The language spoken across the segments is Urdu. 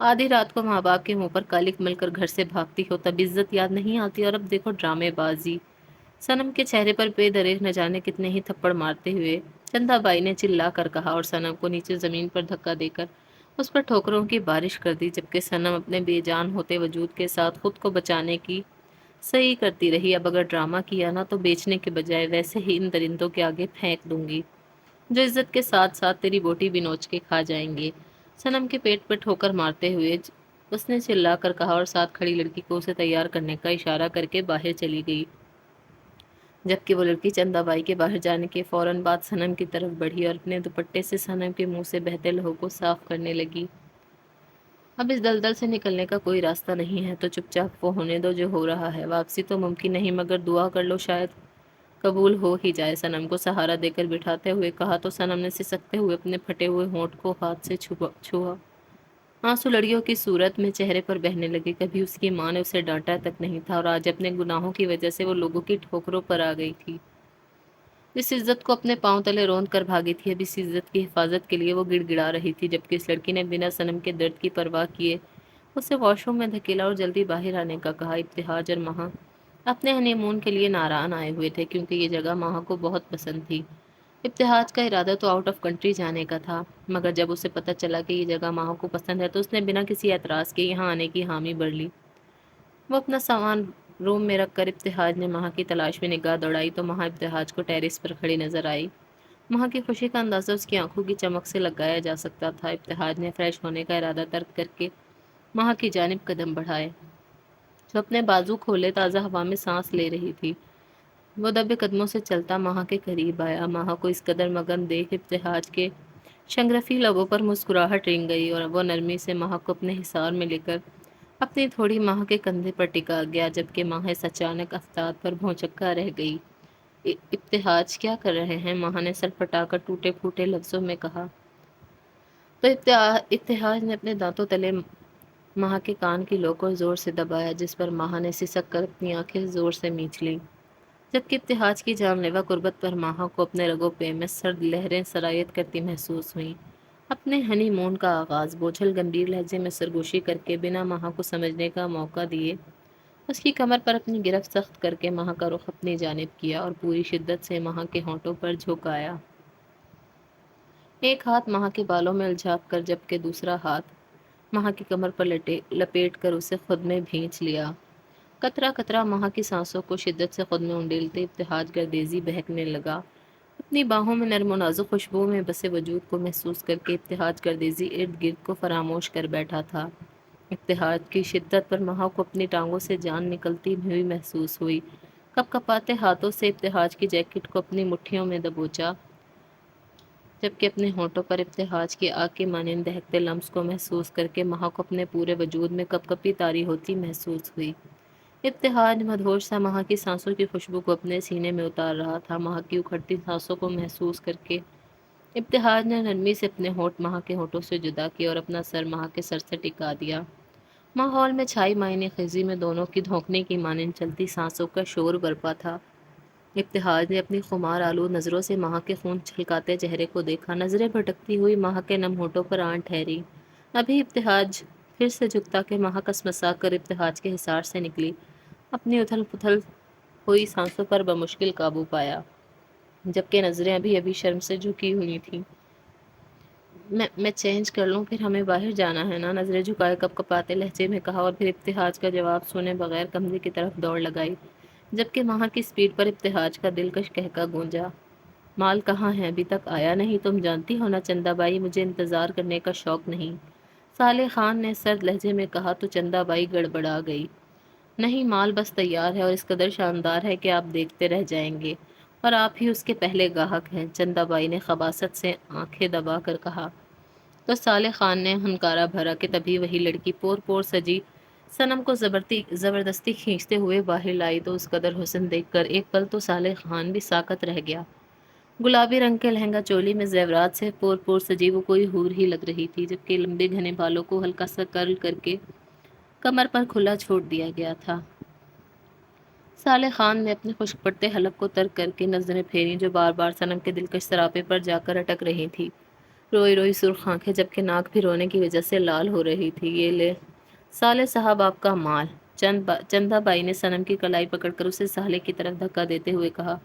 آدھی رات کو ماں باپ کے منہ پر کالک مل کر گھر سے بھاگتی ہو تب عزت یاد نہیں آتی، اور اب دیکھو ڈرامے بازی۔ صنم کے چہرے پر بے دریغ نہ جانے کتنے ہی تھپڑ مارتے ہوئے چندا بائی نے چلا کر کہا، اور صنم کو نیچے زمین پر دھکا دے کر اس پر ٹھوکروں کی بارش کر دی، جبکہ صنم اپنے بے جان ہوتے وجود کے ساتھ خود کو بچانے کی صحیح کرتی رہی۔ اب اگر ڈرامہ کیا نا تو بیچنے کے بجائے ویسے ہی ان درندوں کے آگے پھینک دوں گی، جو عزت کے ساتھ ساتھ تیری بوٹی بھی نوچ کے کھا جائیں گے۔ صنم کے پیٹ پر ٹھوکر مارتے ہوئے اس نے چلا کر کہا، اور ساتھ کھڑی لڑکی کو اسے تیار کرنے کا اشارہ کر کے باہر چلی گئی، جبکہ وہ لڑکی چندا بائی کے باہر جانے کے فوراً بعد صنم کی طرف بڑھی اور اپنے دوپٹے سے صنم کے منہ سے بہتے لہو کو صاف کرنے لگی۔ اب اس دلدل سے نکلنے کا کوئی راستہ نہیں ہے، تو چپ چاپ وہ ہونے دو جو ہو رہا ہے، واپسی تو ممکن نہیں مگر دعا کر لو شاید قبول ہو ہی جائے۔ صنم کو سہارا دے کر بٹھاتے ہوئے کہا تو صنم نے سسکتے ہوئے اپنے پھٹے ہوئے ہونٹ کو ہاتھ سے چھوا۔ آنسو لڑیوں کی صورت میں چہرے پر بہنے لگے۔ کبھی اس کی ماں نے اسے ڈانٹا تک نہیں تھا، اور آج اپنے گناہوں کی وجہ سے وہ لوگوں کی ٹھوکروں پر آ گئی تھی۔ جس عزت کو اپنے پاؤں تلے روند کر بھاگی تھی، اب اس عزت کی حفاظت کے لیے وہ گڑ گڑا رہی تھی، جبکہ اس لڑکی نے بنا صنم کے درد کی پرواہ کیے اسے واش روم میں دھکیلا اور جلدی باہر آنے کا کہا۔ ابتہاج اور مہا اپنے ہنی مون کے لیے ناران آئے ہوئے تھے، کیونکہ یہ جگہ مہا کو بہت پسند تھی۔ ابتہاج کا ارادہ تو آؤٹ آف کنٹری جانے کا تھا، مگر جب اسے پتہ چلا کہ یہ جگہ مہا کو پسند ہے تو اس نے بنا کسی اعتراض کے یہاں آنے کی حامی بھر لی۔ وہ اپنا سامان روم میں رکھ کر ابتہاج نے مہا کی تلاش میں نگاہ دوڑائی تو مہا ابتہاج کو ٹیرس پر کھڑی نظر آئی۔ مہا کی خوشی کا اندازہ اس کی آنکھوں کی چمک سے لگایا جا سکتا تھا۔ ابتہاج نے فریش ہونے کا ارادہ ترک کر کے مہا کی جانب قدم بڑھائے، جو اپنے بازو کھولے تازہ ہوا میں سانس لے رہی تھی۔ وہ دبے قدموں سے چلتا مہا کے قریب آیا۔ مہا کو اس قدر مگن دیکھ ابتہاج کے شنگرفی لبوں پر مسکراہٹ رنگ گئی، اور وہ نرمی سے مہا کو اپنے حصار میں لے کر اپنی تھوڑی مہا کے کندھے پر ٹکا گیا، جبکہ مہا اس اچانک افتاد پر بھونچکا رہ گئی۔ ابتہاج کیا کر رہے ہیں؟ مہا نے سر پھٹا کر ٹوٹے پھوٹے لفظوں میں کہا تو ابتہاج نے اپنے دانتوں تلے مہا کے کان کی لو کو زور سے دبایا، جس پر مہا نے سسک کر اپنی آنکھیں زور سے میچ لیں، جبکہ ابتہاج کی جان لیوا قربت پر مہا کو اپنے رگوں پہ میں سرد لہریں سرایت کرتی محسوس ہوئیں۔ اپنے ہنی مون کا آغاز بوجھل گمبھیر لہجے میں سرگوشی کر کے بنا مہا کو سمجھنے کا موقع دیے اس کی کمر پر اپنی گرفت سخت کر کے مہا کا رخ اپنی جانب کیا اور پوری شدت سے مہا کے ہونٹوں پر جھکایا، ایک ہاتھ مہا کے بالوں میں الجھا کر جبکہ دوسرا ہاتھ مہا کی کمر پر لپیٹ کر اسے خود میں بھینچ لیا۔ قطرہ قطرہ مہا کی سانسوں کو شدت سے خود میں انڈیلتے ابتہاج گردیزی بہکنے لگا۔ اپنی باہوں میں نرم و نازک خوشبو میں بسے وجود کو محسوس کر کے ابتہاج گردیزی ارد گرد کو فراموش کر بیٹھا تھا۔ ابتہاج کی شدت پر مہا کو اپنی ٹانگوں سے جان نکلتی ہوئی محسوس ہوئی۔ کپ کپاتے ہاتھوں سے ابتہاج کی جیکٹ کو اپنی مٹھیوں میں دبوچا، جبکہ اپنے ہونٹوں پر ابتہاج کی آگ کے مانند دہکتے لمس کو محسوس کر کے مہا کو اپنے پورے وجود میں کپ کپی طاری ہوتی محسوس ہوئی۔ ابتہاج مدہوش سا مہا کی سانسوں کی خوشبو کو اپنے سینے میں اتار رہا تھا۔ مہا کی اکھڑتی سانسوں کو محسوس کر کے ابتہاج نے نرمی سے اپنے ہونٹ مہا کے ہونٹوں سے جدا کیا اور اپنا سر مہا کے سر سے ٹکا دیا۔ ماحول میں چھائی معنی خیزی میں دونوں کی دھونکنے کی مانند چلتی سانسوں کا شور برپا تھا۔ ابتہاج نے اپنی خمار آلود نظروں سے مہا کے خون چھلکاتے چہرے کو دیکھا۔ نظریں بھٹکتی ہوئی مہا کے نم ہونٹوں پر آن ٹھہری۔ ابھی ابتہاج پھر سے جھکتا کہ مہا کسمسا کر ابتہاج کے حصار سے نکلی۔ اپنی اتھل پتھل ہوئی سانسوں پر بمشکل قابو پایا، جبکہ نظریں ابھی ابھی شرم سے جھکی ہوئی تھیں۔ میں چینج کر لوں، پھر ہمیں باہر جانا ہے نا؟ نظریں جھکائے کپ کپاتے لہجے میں کہا، اور پھر ابتہاج کا جواب سنے بغیر کمرے کی طرف دوڑ لگائی، جبکہ مہا کی سپیڈ پر ابتہاج کا دلکش قہقہ گونجا۔ مال کہاں ہے؟ ابھی تک آیا نہیں؟ تم جانتی ہو نا چندا بائی، مجھے انتظار کرنے کا شوق نہیں، صالح خان نے سرد لہجے میں کہا تو چندا بائی گڑبڑا گئی۔ نہیں، مال بس تیار ہے اور اس قدر شاندار ہے کہ آپ دیکھتے رہ جائیں گے، اور آپ ہی اس کے پہلے گاہک ہیں، چندا بائی نے خباثت سے آنکھیں دبا کر کہا تو صالح خان نے ہنکارا بھرا کہ تبھی وہی لڑکی پور پور سجی صنم کو زبردستی کھینچتے ہوئے باہر لائی تو اس قدر حسن دیکھ کر ایک پل تو صالح خان بھی ساکت رہ گیا۔ گلابی رنگ کے لہنگا چولی میں زیورات سے پور پور سجی وہ کوئی حور ہی لگ رہی تھی، جبکہ لمبے گھنے بالوں کو ہلکا سا کرل کر کے کمر پر کھلا چھوڑ دیا گیا تھا۔ صالح خان نے اپنے خشک پڑتے حلق کو ترک کر کے نظریں پھیری جو بار بار صنم کے دلکش سراپے پر جا کر اٹک رہی تھی۔ روئی روئی سرخ آنکھیں، جبکہ ناک بھی رونے کی وجہ سے لال ہو رہی تھی۔ یہ لے سالے صاحب آپ کا مال۔ چندا بائی نے صنم کی کلائی پکڑ کر اسے سالے کی طرف دھکا دیتے ہوئے کہا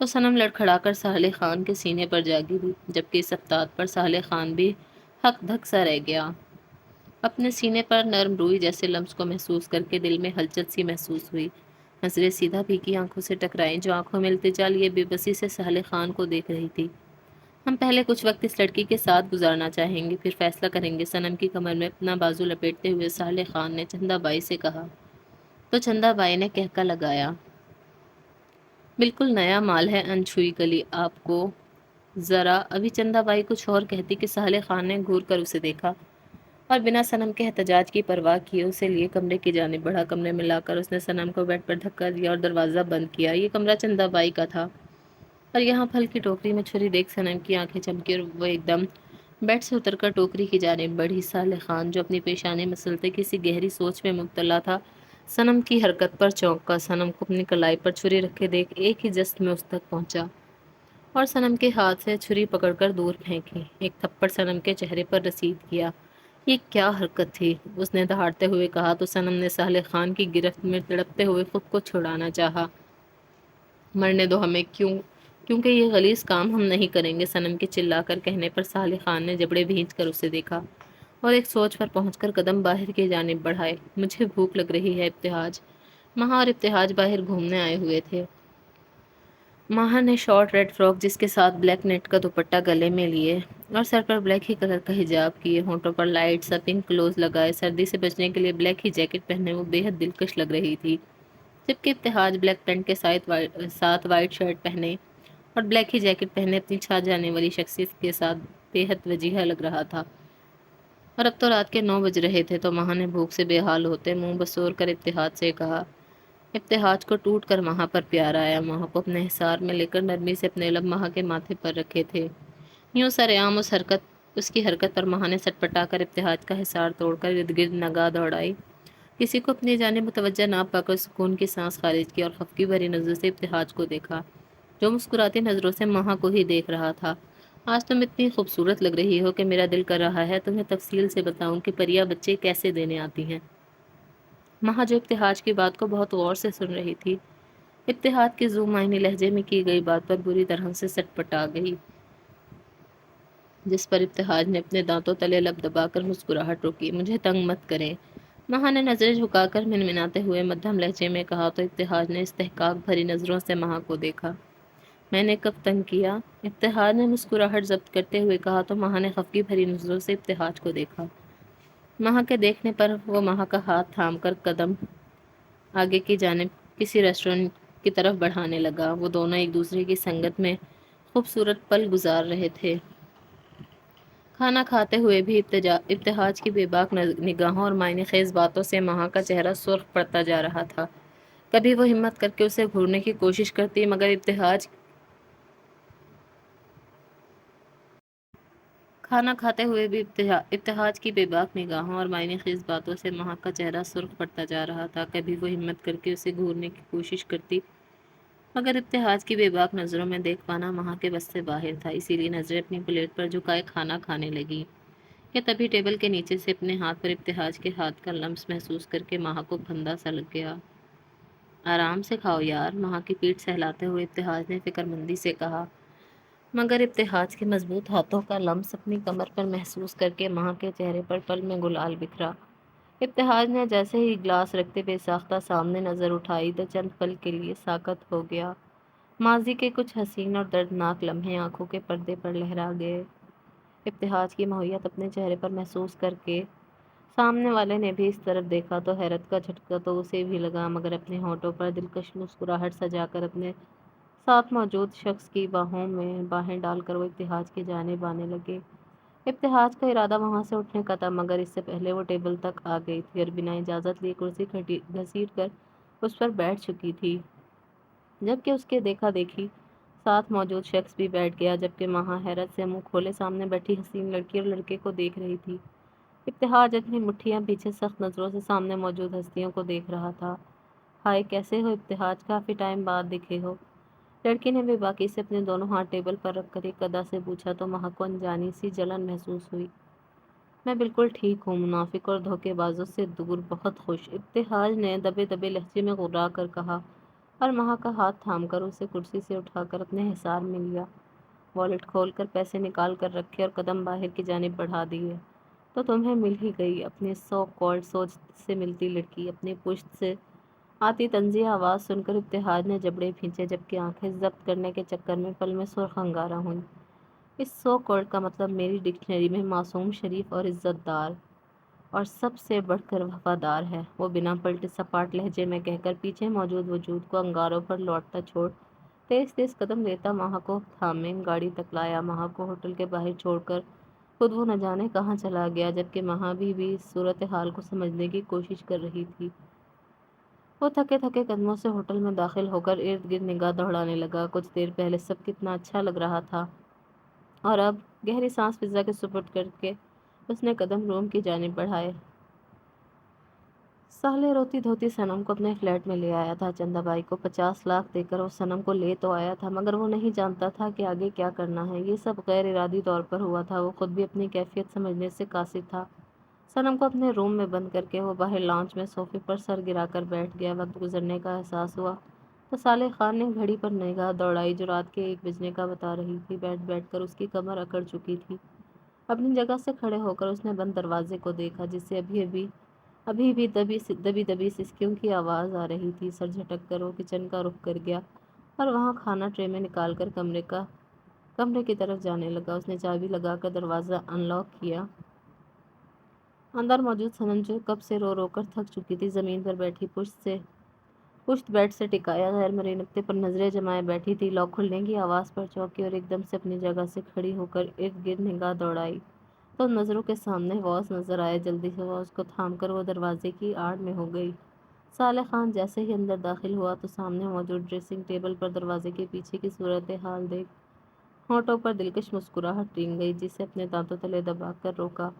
تو صنم لڑکھڑا کر سالے خان کے سینے پر جا گری، جبکہ اس افتاد پر سالے خان بھی ہک دھک سا رہ گیا۔ اپنے سینے پر نرم روئی جیسے لمس کو محسوس کر کے دل میں ہلچل سی محسوس ہوئی۔ نظریں سیدھا پھیکی آنکھوں سے ٹکرائیں جو آنکھوں میں التجا لیے بے بسی سے سالے خان کو دیکھ رہی تھی۔ ہم پہلے کچھ وقت اس لڑکی کے ساتھ گزارنا چاہیں گے، پھر فیصلہ کریں گے، صنم کی کمر میں اپنا بازو لپیٹتے ہوئے سالے خان نے چندا بائی سے کہا۔ تو چندا بائی نے کہکا لگایا، بالکل نیا مال ہے انچھوئی کلی آپ کو ذرا۔ ابھی چندا بائی کچھ اور کہتی کہ سالے خان نے گھور کر اسے دیکھا اور بنا صنم کے احتجاج کی پرواہ کیے اسے لیے کمرے کی جانب بڑھا۔ کمرے میں لا کر اس نے صنم کو بیڈ پر دھکا دیا اور دروازہ بند کیا۔ یہ کمرہ چندا بائی کا تھا اور یہاں پھل کی ٹوکری میں چھری دیکھ صنم کی آنکھیں چمکی اور وہ ایک دم بیڈ سے اتر کر ٹوکری کی جانب بڑھی۔ سالے خان جو اپنی پیشانی مسلتے کسی گہری سوچ میں مبتلا تھا، صنم کی حرکت پر چونکا۔ صنم کو اپنی کلائی پر چھری رکھے دیکھ ایک ہی جست میں اس تک پہنچا اور صنم کے ہاتھ سے چھری پکڑ کر دور پھینکی۔ ایک تھپڑ صنم کے چہرے پر رسید کیا۔ یہ کیا حرکت تھی؟ اس نے دہاڑتے ہوئے کہا تو صنم نے سالے خان کی گرفت میں تڑپتے ہوئے خود کو چھڑانا چاہا۔ مرنے دو ہمیں، کیونکہ یہ غلیظ کام ہم نہیں کریں گے۔ صنم کے چلا کر کہنے پر سالے خان نے جبڑے بھینچ کر اسے دیکھا اور ایک سوچ پر پہنچ کر قدم باہر کی جانب بڑھائے۔ مجھے بھوک لگ رہی ہے ابتہاج۔ مہا اور ابتہاج باہر گھومنے آئے ہوئے تھے۔ مہا نے شارٹ ریڈ فراک جس کے ساتھ بلیک نیٹ کا دوپٹہ گلے میں لیے اور سر پر بلیک ہی کلر کا حجاب کیے، ہونٹوں پر لائٹ سا پنک گلوز لگائے، سردی سے بچنے کے لیے بلیک ہی جیکٹ پہنے وہ بے حد دلکش لگ رہی تھی، جبکہ ابتہاج بلیک پینٹ کے ساتھ وائٹ شرٹ پہنے اور بلیک ہی جیکٹ پہنے اپنی چھا جانے والی شخصیت کے ساتھ بے حد وجیحہ لگ رہا تھا۔ اور اب تو رات کے 9 بج رہے تھے تو مہا نے بھوک سے بے حال ہوتے منہ بسور کر ابتہاج سے کہا۔ ابتہاج کو ٹوٹ کر مہا پر پیار آیا۔ مہا کو اپنے حصار میں لے کر نرمی سے اپنے لب مہا کے ماتھے پر رکھے تھے۔ یوں سرعام اس کی حرکت پر مہا نے سٹ پٹا کر ابتہاج کا حصار توڑ کر ارد گرد نگاہ دوڑائی۔ کسی کو اپنی جانب متوجہ نہ پا کر سکون کی سانس خارج کی اور خفگی بھری نظروں سے ابتہاج کو دیکھا جو مسکراتی نظروں سے مہا کو ہی دیکھ رہا تھا۔ آج تم اتنی خوبصورت لگ رہی ہو کہ میرا دل کر رہا ہے تمہیں تفصیل سے بتاؤں کہ پریاں بچے کیسے دینے آتی ہیں۔ مہا جو ابتہاج کی بات کو بہت غور سے سن رہی تھی، ابتہاج کے ذو معنی لہجے میں کی گئی بات پر بری طرح سے سٹ پٹا گئی، جس پر ابتہاج نے اپنے دانتوں تلے لب دبا کر مسکراہٹ روکی۔ مجھے تنگ مت کریں، مہا نے نظریں جھکا کر منمناتے ہوئے مدھم لہجے میں کہا تو ابتہاج نے استحقاق بھری نظروں سے مہا کو دیکھا۔ میں نے کب تنگ کیا؟ ابتہاج نے مسکراہٹ ضبط کرتے ہوئے کہا تو مہا نے خفگی بھری نظروں سے ابتہاج کو دیکھا۔ مہا کے دیکھنے پر وہ مہا کا ہاتھ تھام کر قدم آگے کی جانب کسی ریسٹورنٹ کی طرف بڑھانے لگا۔ وہ دونوں ایک دوسرے کی سنگت میں خوبصورت پل گزار رہے تھے۔ کھانا کھاتے ہوئے بھی ابتہاج کی بے باک نگاہوں اور معنی خیز باتوں سے مہا کا چہرہ سرخ پڑتا جا رہا تھا۔ کبھی وہ ہمت کر کے اسے گھورنے کی کوشش کرتی مگر کھانا کھاتے ہوئے بھی ابتہاج کی بے باک نگاہوں اور معنی خیز باتوں سے مہا کا چہرہ سرخ پڑتا جا رہا تھا۔ کبھی وہ ہمت کر کے اسے گھورنے کی کوشش کرتی مگر ابتہاج کی بے باک نظروں میں دیکھ پانا مہا کے بس سے باہر تھا، اسی لیے نظریں اپنی پلیٹ پر جھکائے کھانا کھانے لگی کہ تبھی ٹیبل کے نیچے سے اپنے ہاتھ پر ابتہاج کے ہاتھ کا لمس محسوس کر کے مہا کو پھندا سا لگ گیا۔ آرام سے کھاؤ یار، مہا کی پیٹھ سہلاتے ہوئے ابتہاج نے فکر مندی سے کہا، مگر ابتہاج کے مضبوط ہاتھوں کا لمس اپنی کمر پر محسوس کر کے مہا کے چہرے پر پل میں گلال بکھرا۔ ابتہاج نے جیسے ہی گلاس رکھتے بے ساختہ سامنے نظر اٹھائی تو چند پل کے لیے ساکت ہو گیا۔ ماضی کے کچھ حسین اور دردناک لمحے آنکھوں کے پردے پر لہرا گئے۔ ابتہاج کی ماہویت اپنے چہرے پر محسوس کر کے سامنے والے نے بھی اس طرف دیکھا تو حیرت کا جھٹکا تو اسے بھی لگا، مگر اپنے ہونٹوں پر دلکش مسکراہٹ سجا کر اپنے ساتھ موجود شخص کی باہوں میں باہیں ڈال کر وہ ابتہاج کی جانب آنے لگے۔ ابتہاج کا ارادہ وہاں سے اٹھنے کا تھا مگر اس سے پہلے وہ ٹیبل تک آ گئی تھی اور بنا اجازت لیے کرسی گھسیٹ کر اس پر بیٹھ چکی تھی، جبکہ اس کے دیکھا دیکھی ساتھ موجود شخص بھی بیٹھ گیا، جبکہ مہا حیرت سے منہ کھولے سامنے بیٹھی حسین لڑکی اور لڑکے کو دیکھ رہی تھی۔ ابتہاج اپنی مٹھیاں پیچھے سخت نظروں سے سامنے موجود ہستیوں کو دیکھ رہا تھا۔ ہائے کیسے ہو ابتہاج، کافی ٹائم بعد دکھے ہو۔ لڑکی نے بے باکی سے اپنے دونوں ہاتھ ٹیبل پر رکھ کر ایک ادا سے پوچھا تو مہا کو انجانی سی جلن محسوس ہوئی۔ میں بالکل ٹھیک ہوں، منافق اور دھوکے بازوں سے دور، بہت خوش، ابتہاج نے دبے دبے لہجے میں غرا کر کہا اور مہا کا ہاتھ تھام کر اسے کرسی سے اٹھا کر اپنے حصار میں لیا۔ والیٹ کھول کر پیسے نکال کر رکھے اور قدم باہر کی جانب بڑھا دیے۔ تو تمہیں مل ہی گئی، اپنی سو کالڈ سوچ سے ملتی لڑکی۔ اپنی پشت سے آتی طنزیہ آواز سن کر ابتہاج نے جبڑے کھینچے، جبکہ آنکھیں ضبط کرنے کے چکر میں پل میں سرخ انگارہ ہوئیں۔ اس سو کالڈ کا مطلب میری ڈکشنری میں معصوم، شریف اور عزت دار اور سب سے بڑھ کر وفادار ہے، وہ بنا پلٹے سپاٹ لہجے میں کہہ کر پیچھے موجود وجود کو انگاروں پر لوٹتا چھوڑ تیز تیز قدم لیتا مہا کو تھامے گاڑی تک لایا۔ مہا کو ہوٹل کے باہر چھوڑ کر خود وہ نہ جانے کہاں چلا گیا، جبکہ مہا بھی اس صورتحال کو سمجھنے کی کوشش کر رہی تھی۔ وہ تھکے تھکے قدموں سے ہوٹل میں داخل ہو کر ارد گرد نگاہ دوڑانے لگا۔ کچھ دیر پہلے سب کتنا اچھا لگ رہا تھا، اور اب گہری سانس فضا کے سپرد کر کے اس نے قدم روم کی جانب بڑھائے۔ سالے روتی دھوتی صنم کو اپنے فلیٹ میں لے آیا تھا۔ چندا بائی کو 50 لاکھ دے کر وہ صنم کو لے تو آیا تھا، مگر وہ نہیں جانتا تھا کہ آگے کیا کرنا ہے۔ یہ سب غیر ارادی طور پر ہوا تھا، وہ خود بھی اپنی کیفیت سمجھنے سے قاصر تھا۔ صنم کو اپنے روم میں بند کر کے وہ باہر لاؤنج میں صوفے پر سر گرا کر بیٹھ گیا۔ وقت گزرنے کا احساس ہوا تو صالح خان نے گھڑی پر نگاہ دوڑائی جو رات کے 1 بجنے کا بتا رہی تھی۔ بیٹھ بیٹھ کر اس کی کمر اکڑ چکی تھی۔ اپنی جگہ سے کھڑے ہو کر اس نے بند دروازے کو دیکھا، جس سے ابھی بھی دبی دبی سسکیوں کی آواز آ رہی تھی۔ سر جھٹک کر وہ کچن کا رخ کر گیا اور وہاں کھانا ٹرے میں نکال کر کمرے کی طرف جانے لگا۔ اس نے چابی لگا کر دروازہ ان لاک کیا۔ اندر موجود صنم جو کب سے رو رو کر تھک چکی تھی، زمین پر بیٹھی پشت بیڈ سے ٹکایا غیر مرئی نقطے پر نظریں جمائے بیٹھی تھی۔ لاک کھلنے کی آواز پر چونکی اور ایک دم سے اپنی جگہ سے کھڑی ہو کر ارد گرد نگاہ دوڑائی تو نظروں کے سامنے واس نظر آئے۔ جلدی سے واس کو تھام کر وہ دروازے کی آڑ میں ہو گئی۔ صالح خان جیسے ہی اندر داخل ہوا تو سامنے موجود ڈریسنگ ٹیبل پر دروازے کے پیچھے کی صورتحال دیکھ ہونٹوں پر دلکش مسکراہٹ رنگ گئی، جسے اپنے دانتوں تلے دبا کر روکا۔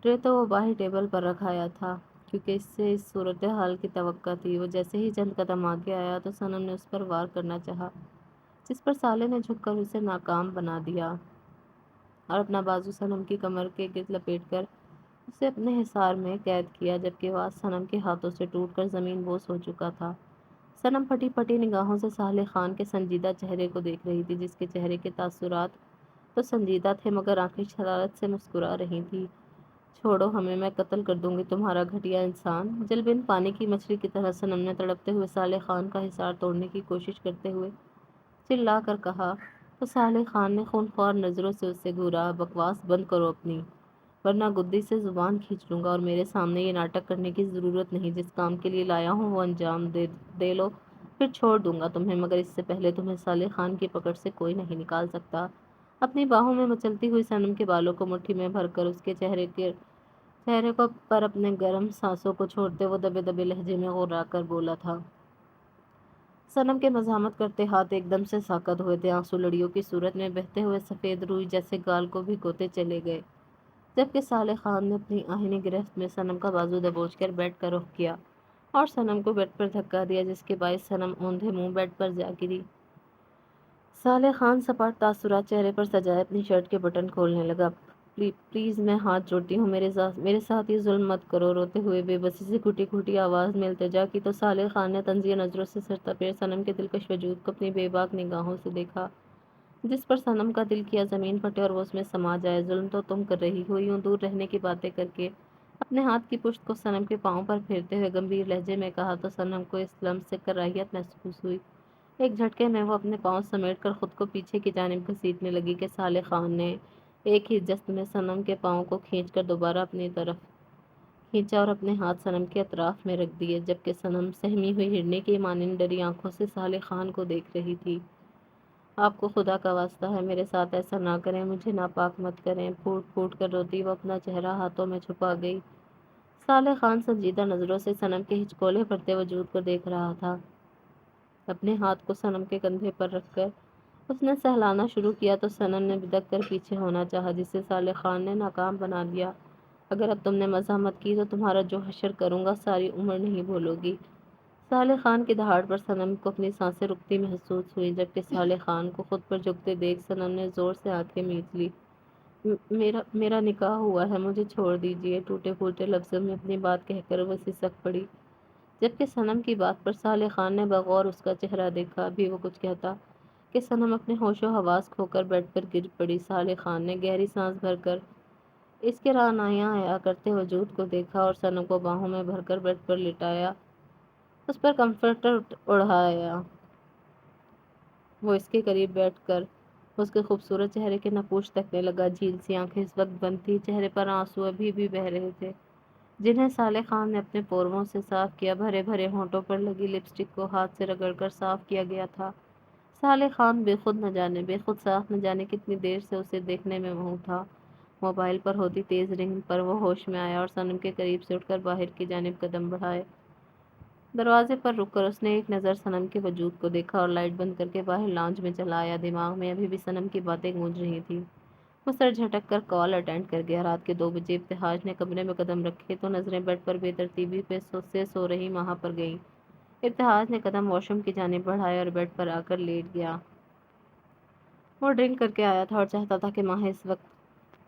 ٹرے تو وہ باہر ٹیبل پر رکھایا تھا، کیونکہ اس سے اس صورتحال کی توقع تھی۔ وہ جیسے ہی چند قدم آگے آیا تو صنم نے اس پر وار کرنا چاہا، جس پر صالح نے جھک کر اسے ناکام بنا دیا اور اپنا بازو صنم کی کمر کے گرد لپیٹ کر اسے اپنے حصار میں قید کیا، جبکہ واس صنم کے ہاتھوں سے ٹوٹ کر زمین بوس ہو چکا تھا۔ صنم پھٹی پھٹی نگاہوں سے صالح خان کے سنجیدہ چہرے کو دیکھ رہی تھی، جس کے چہرے کے تاثرات تو سنجیدہ تھے مگر آنکھیں شرارت سے مسکرا رہی تھیں۔ چھوڑو ہمیں، میں قتل کر دوں گی تمہارا گھٹیا انسان۔ جل بن پانی کی مچھلی کی طرح صنم نے تڑپتے ہوئے صالح خان کا حصار توڑنے کی کوشش کرتے ہوئے چلا کر کہا تو صالح خان نے خونخوار نظروں سے اسے گھورا۔ بکواس بند کرو اپنی، ورنہ گدی سے زبان کھینچ لوں گا، اور میرے سامنے یہ ناٹک کرنے کی ضرورت نہیں۔ جس کام کے لیے لایا ہوں وہ انجام دے لو، پھر چھوڑ دوں گا تمہیں، مگر اس سے پہلے تمہیں صالح خان کی پکڑ سے کوئی نہیں نکال سکتا۔ اپنی باہوں میں مچلتی ہوئی صنم کے بالوں کو مٹھی میں بھر کر اس کے چہرے کو پر اپنے گرم سانسوں کو چھوڑتے وہ دبے دبے لہجے میں غرا کر بولا تھا۔ صنم کے مزاحمت کرتے ہاتھ ایک دم سے ساکت ہوئے تھے، آنسو لڑیوں کی صورت میں بہتے ہوئے سفید روئی جیسے گال کو بھگوتے چلے گئے، جبکہ صالح خان نے اپنی آہنی گرفت میں صنم کا بازو دبوچ کر بیڈ کا رخ کیا اور صنم کو بیڈ پر دھکا دیا، جس کے باعث صنم اوندھے منہ بیڈ پر جا گری۔ صالح خان سپاٹ تاثرات چہرے پر سجائے اپنی شرٹ کے بٹن کھولنے لگا۔ پلیز میں ہاتھ جوڑتی ہوں، میرے ساتھ یہ ظلم مت کرو۔ روتے ہوئے بے بسی سے گھٹی گھٹی آواز میں التجا کی تو صالح خان نے طنزیہ نظروں سے سرتپیر صنم کے دلکش وجود کو اپنی بے باک نگاہوں سے دیکھا، جس پر صنم کا دل کیا زمین پھٹے اور وہ اس میں سما جائے۔ ظلم تو تم کر رہی ہو، یوں دور رہنے کی باتیں کر کے۔ اپنے ہاتھ کی پشت کو صنم کے پاؤں پر پھیرتے ہوئے گمبھیر لہجے میں کہا تو صنم کو اس لمس سے کراہیت محسوس ہوئی۔ ایک جھٹکے میں وہ اپنے پاؤں سمیٹ کر خود کو پیچھے کی جانب گھسیٹنے لگی کہ صالح خان نے ایک ہی جست میں صنم کے پاؤں کو کھینچ کر دوبارہ اپنی طرف کھینچا اور اپنے ہاتھ صنم کے اطراف میں رکھ دیے، جبکہ صنم سہمی ہوئی ہرنی کی مانند ڈری آنکھوں سے صالح خان کو دیکھ رہی تھی۔ آپ کو خدا کا واسطہ ہے میرے ساتھ ایسا نہ کریں، مجھے ناپاک مت کریں۔ پھوٹ پھوٹ کر روتی وہ اپنا چہرہ ہاتھوں میں چھپا گئی۔ صالح خان سنجیدہ نظروں سے صنم کے ہچکولے بھرتے وجود کو دیکھ رہا تھا۔ اپنے ہاتھ کو صنم کے کندھے پر رکھ کر اس نے سہلانا شروع کیا تو صنم نے بدک کر پیچھے ہونا چاہا، جسے صالح خان نے ناکام بنا دیا۔ اگر اب تم نے مزاحمت کی تو تمہارا جو حشر کروں گا ساری عمر نہیں بھولو گی۔ صالح خان کی دہاڑ پر صنم کو اپنی سانسیں رکتی محسوس ہوئی، جبکہ صالح خان کو خود پر جھکتے دیکھ صنم نے زور سے آنکھیں میچ لی۔ میرا نکاح ہوا ہے، مجھے چھوڑ دیجیے، ٹوٹے پھوٹے لفظوں میں اپنی بات کہہ کر وہ سسک پڑی، جبکہ صنم کی بات پر صالح خان نے بغور اس کا چہرہ دیکھا۔ ابھی وہ کچھ کہتا کہ صنم اپنے ہوش و حواس کھو کر بیڈ پر گر پڑی۔ صالح خان نے گہری سانس بھر کر اس کے رعنایا آیا کرتے وجود کو دیکھا اور صنم کو باہوں میں بھر کر بیڈ پر لٹایا، اس پر کمفرٹر اڑایا۔ وہ اس کے قریب بیٹھ کر اس کے خوبصورت چہرے کے نقوش تکنے لگا۔ جھیل سی آنکھیں اس وقت بند تھی، چہرے پر آنسو ابھی بھی بہہ رہے تھے جنہیں صالح خان نے اپنے پوروں سے صاف کیا۔ بھرے بھرے ہونٹوں پر لگی لپسٹک کو ہاتھ سے رگڑ کر صاف کیا گیا تھا۔ صالح خان بے خود صاف نہ جانے کتنی دیر سے اسے دیکھنے میں مہو تھا۔ موبائل پر ہوتی تیز رنگ پر وہ ہوش میں آیا اور صنم کے قریب سے اٹھ کر باہر کی جانب قدم بڑھائے۔ دروازے پر رک کر اس نے ایک نظر صنم کے وجود کو دیکھا اور لائٹ بند کر کے باہر لاؤنج میں چلا آیا۔ دماغ میں ابھی بھی صنم کی باتیں گونج رہی تھی۔ وہ سر جھٹک کر کال اٹینڈ کر گیا۔ رات کے 2 بجے ابتہاج نے کمرے میں قدم رکھے تو نظریں بیڈ پر بے ترتیبی پہ سو رہی ماہا پر گئیں۔ ابتہاج نے قدم واش روم کی جانب بڑھائے اور بیڈ پر آ کر لیٹ گیا۔ وہ ڈرنک کر کے آیا تھا اور چاہتا تھا کہ ماہا اس وقت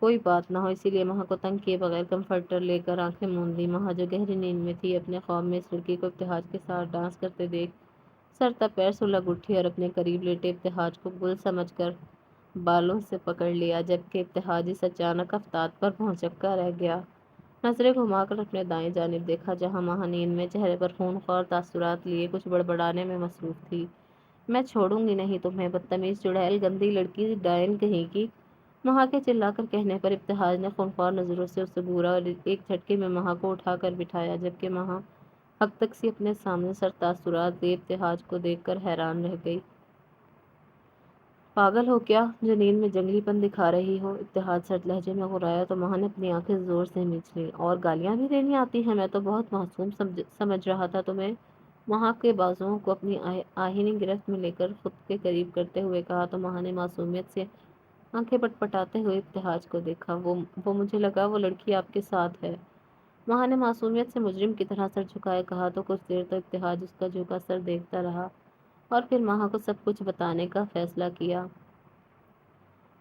کوئی بات نہ ہو، اسی لیے ماہا کو تنگ کیے بغیر کمفرٹر لے کر آنکھیں موند لی۔ ماہا جو گہری نیند میں تھی، اپنے خواب میں اس لڑکی کو ابتہاج کے ساتھ ڈانس کرتے دیکھ سر تہ پیر سلگ اٹھی اور اپنے قریب لیٹے ابتہاج کو گل سمجھ کر بالوں سے پکڑ لیا، جبکہ ابتہاج اس اچانک افتاد پر بھونچکا رہ گیا۔ نظریں گھما کر اپنے دائیں جانب دیکھا جہاں ماہا نیند میں چہرے پر خونخوار تاثرات لیے کچھ بڑبڑانے میں مصروف تھی۔ میں چھوڑوں گی نہیں تمہیں، بدتمیز چڑیل، گندی لڑکی، ڈائن کہیں کی! ماہا کے چلا کر کہنے پر ابتہاج نے خونخوار نظروں سے اسے گھورا اور ایک جھٹکے میں ماہا کو اٹھا کر بٹھایا، جبکہ ماہا حق تک سی اپنے سامنے سر تاثرات دیے ابتہاج کو دیکھ کر حیران رہ گئی۔ پاگل ہو کیا جو نیند میں جنگلی پن دکھا رہی ہو؟ ابتہاج سرد لہجے میں غرایا تو ماہا نے اپنی آنکھیں زور سے مینچ لیں۔ اور گالیاں بھی دینی آتی ہیں؟ میں تو بہت معصوم سمجھ رہا تھا تمہیں۔ ماہا کے بازوؤں کو اپنی آہنی گرفت میں لے کر خود کے قریب کرتے ہوئے کہا تو ماہا نے معصومیت سے آنکھیں پٹ پٹاتے ہوئے ابتہاج کو دیکھا۔ وہ مجھے لگا وہ لڑکی آپ کے ساتھ ہے۔ ماہا نے معصومیت سے مجرم کی طرح سر جھکائے کہا تو کچھ دیر تک ابتہاج اس کا جھکا سر دیکھتا رہا اور پھر ماہا کو سب کچھ بتانے کا فیصلہ کیا۔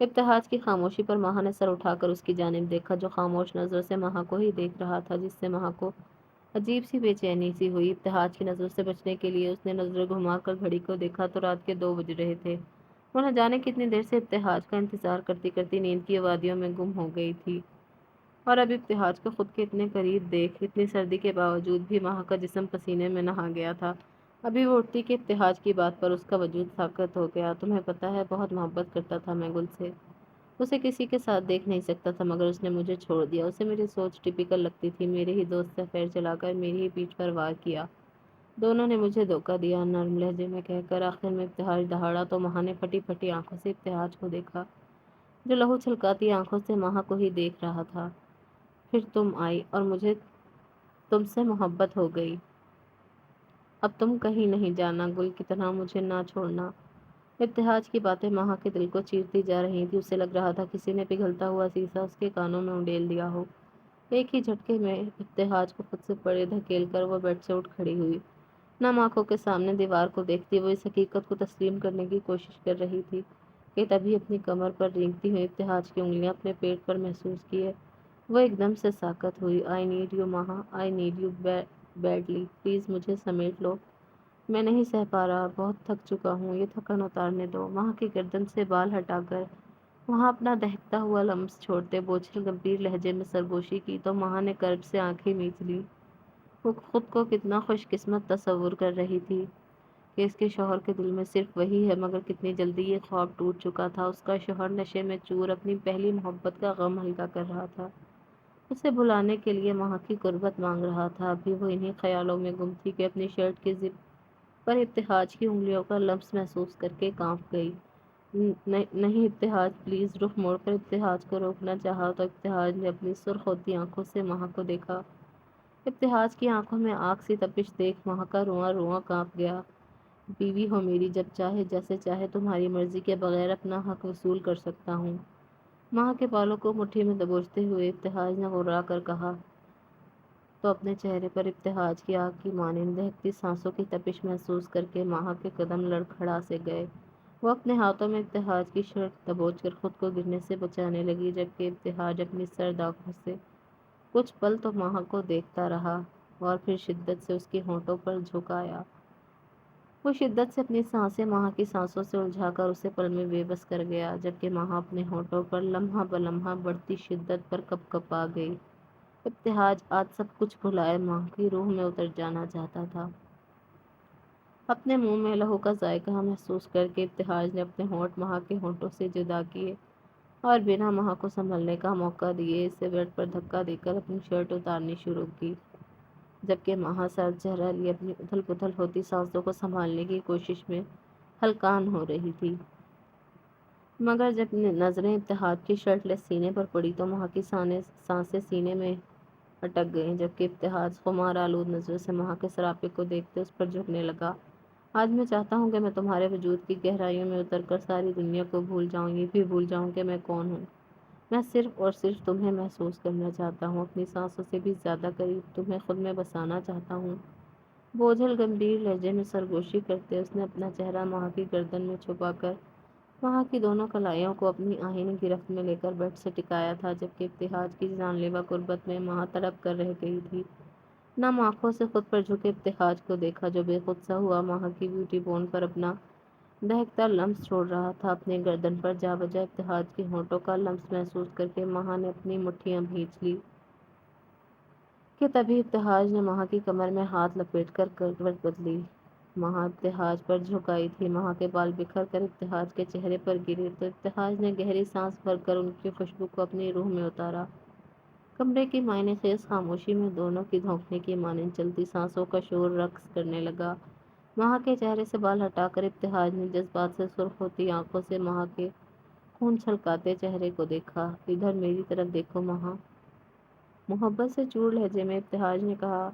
ابتہاج کی خاموشی پر ماہا نے سر اٹھا کر اس کی جانب دیکھا جو خاموش نظروں سے ماہا کو ہی دیکھ رہا تھا، جس سے ماہا کو عجیب سی بے چینی سی ہوئی۔ ابتہاج کی نظروں سے بچنے کے لیے اس نے نظر گھما کر گھڑی کو دیکھا تو رات کے 2 بج رہے تھے۔ وہ نہ جانے کتنی دیر سے ابتہاج کا انتظار کرتی کرتی نیند کی وادیوں میں گم ہو گئی تھی، اور اب ابتہاج کو خود کے اتنے قریب دیکھ اتنی سردی کے باوجود بھی ماہا کا جسم پسینے میں نہا گیا تھا۔ ابھی وہ اٹھتی کہ ابتہاج کی بات پر اس کا وجود ساکت ہو گیا۔ تمہیں پتہ ہے بہت محبت کرتا تھا میں گل سے، اسے کسی کے ساتھ دیکھ نہیں سکتا تھا مگر اس نے مجھے چھوڑ دیا۔ اسے میری سوچ ٹپیکل لگتی تھی، میرے ہی دوست سے افیئر چلا کر میری ہی پیٹھ پر وار کیا، دونوں نے مجھے دھوکہ دیا، نرم لہجے میں کہہ کر آخر میں ابتہاج دہاڑا تو ماہا نے پھٹی پھٹی آنکھوں سے ابتہاج کو دیکھا جو لہو چھلکاتی آنکھوں سے ماہا کو ہی دیکھ رہا تھا۔ پھر تم آئی اور مجھے تم سے محبت ہو گئی۔ اب تم کہیں نہیں جانا، گل کی طرح مجھے نہ چھوڑنا۔ ابتہاج کی باتیں ماہا کے دل کو چیرتی جا رہی تھی، اسے لگ رہا تھا کسی نے پگھلتا ہوا سیسا اس کے کانوں میں انڈیل دیا ہو۔ ایک ہی جھٹکے میں ابتہاج کو خود سے پرے دھکیل کر وہ بیڈ سے اٹھ کھڑی ہوئی۔ نم آنکھوں کے سامنے دیوار کو دیکھتی وہ اس حقیقت کو تسلیم کرنے کی کوشش کر رہی تھی کہ تبھی اپنی کمر پر رینگتی ہوئی ابتہاج کی انگلیاں اپنے پیٹ پر محسوس کیے وہ ایک دم سے ساکت ہوئی۔ I need you Maha, I need you badly, please مجھے سمیٹ لو، میں نہیں سہ پا رہا، بہت تھک چکا ہوں، یہ تھکن اتارنے دو۔ ماہا کی گردن سے بال ہٹا کر وہاں اپنا دہکتا ہوا لمس چھوڑتے بوجھل گمبھیر لہجے میں سرگوشی کی تو ماہا نے کرب سے آنکھیں میچ لی۔ وہ خود کو کتنا خوش قسمت تصور کر رہی تھی کہ اس کے شوہر کے دل میں صرف وہی ہے، مگر کتنی جلدی یہ خواب ٹوٹ چکا تھا۔ اس کا شوہر نشے میں چور اپنی پہلی محبت کا غم ہلکا کر رہا تھا، اسے بھلانے کے لیے ماہا کی قربت مانگ رہا تھا۔ ابھی وہ انہی خیالوں میں گم تھی کہ اپنی شرٹ کی زپ پر ابتہاج کی انگلیوں کا لمس محسوس کر کے کانپ گئی۔ نہیں ابتہاج، پلیز۔ رخ موڑ کر ابتہاج کو روکنا چاہا تو ابتہاج نے اپنی سرخ ہوتی آنکھوں سے ماہا کو دیکھا۔ ابتہاج کی آنکھوں میں آگ سی تپش دیکھ ماہا کا رواں رواں کانپ گیا۔ بیوی ہو میری، جب چاہے جیسے چاہے تمہاری مرضی کے بغیر اپنا حق وصول کر سکتا ہوں۔ ماہا کے بالوں کو مٹھی میں دبوچتے ہوئے ابتہاج نے غرا کر کہا۔ تو اپنے چہرے پر ابتہاج کی آگ کی مانند دہکتی سانسوں کی تپش محسوس کر کے ماہا کے قدم لڑکھڑا سے گئے۔ وہ اپنے ہاتھوں میں ابتہاج کی شرٹ دبوچ کر خود کو گرنے سے بچانے لگی، جبکہ ابتہاج اپنی سرد آنکھوں سے کچھ پل تو ماہا کو دیکھتا رہا اور پھر شدت سے اس کے ہونٹوں پر جھکایا۔ وہ شدت سے اپنی سانسیں ماہا کی سانسوں سے الجھا کر اسے پل میں بے بس کر گیا، جبکہ ماہا اپنے ہونٹوں پر لمحہ بلمحہ بڑھتی شدت پر کپ کپا گئی۔ ابتہاج آج سب کچھ بھلائے ماہا کی روح میں اتر جانا چاہتا تھا۔ اپنے منہ میں لہو کا ذائقہ محسوس کر کے ابتہاج نے اپنے ہونٹ ماہا کے ہونٹوں سے جدا کیے اور بنا ماہا کو سنبھلنے کا موقع دیے اسے بیڈ پر دھکا دے کر اپنی شرٹ اتارنی شروع کی، جبکہ ماہا سر چہرہ لیے اپنی اتھل پتھل ہوتی سانسوں کو سنبھالنے کی کوشش میں ہلکان ہو رہی تھی۔ مگر جب نظریں ابتہاج کی شرٹ لیس سینے پر پڑی تو ماہا کی سانسیں سینے میں اٹک گئیں، جبکہ ابتہاج خمار آلود نظروں سے ماہا کے سراپے کو دیکھتے اس پر جھکنے لگا۔ آج میں چاہتا ہوں کہ میں تمہارے وجود کی گہرائیوں میں اتر کر ساری دنیا کو بھول جاؤں، یہ بھی بھول جاؤں کہ میں کون ہوں۔ میں صرف اور صرف تمہیں محسوس کرنا چاہتا ہوں، اپنی سانسوں سے بھی زیادہ قریب تمہیں خود میں بسانا چاہتا ہوں۔ بوجھل گمبھیر لہجے میں سرگوشی کرتے اس نے اپنا چہرہ ماہا کی گردن میں چھپا کر ماہا کی دونوں کلائیوں کو اپنی آہنی گرفت میں لے کر بیڈ سے ٹکایا تھا، جبکہ ابتہاج کی جان لیوا قربت میں ماہا تڑپ کر رہ گئی تھی۔ نم آنکھوں سے خود پر جھکے ابتہاج کو دیکھا جو بے خود سا ہوا ماہا کی بیوٹی بون پر اپنا دہکتا لمس چھوڑ رہا تھا۔ اپنے گردن پر جا بجا ابتہاج کے ہونٹوں کا لمس محسوس کر کے ماہا نے اپنی مٹھیاں بھینچ لی کہ تبھی ابتہاج نے ماہا کی کمر میں ہاتھ لپیٹ کر کروٹ بدلی۔ ماہا ابتہاج پر جھکائی تھی، ماہا کے بال بکھر کر ابتہاج کے چہرے پر گرے تو ابتہاج نے گہری سانس بھر کر ان کی خوشبو کو اپنی روح میں اتارا۔ کمرے کی معنی خیز خاموشی میں دونوں کی دھونکنے کی مانند چلتی سانسوں کا شور رقص کرنے لگا۔ ماہا کے چہرے سے بال ہٹا کر ابتہاج نے جذبات سے سرخ ہوتی آنکھوں سے ماہا کے خون چھلکاتے چہرے کو دیکھا۔ ادھر میری طرف دیکھو ماہا، محبت سے چور لہجے میں ابتہاج نے کہا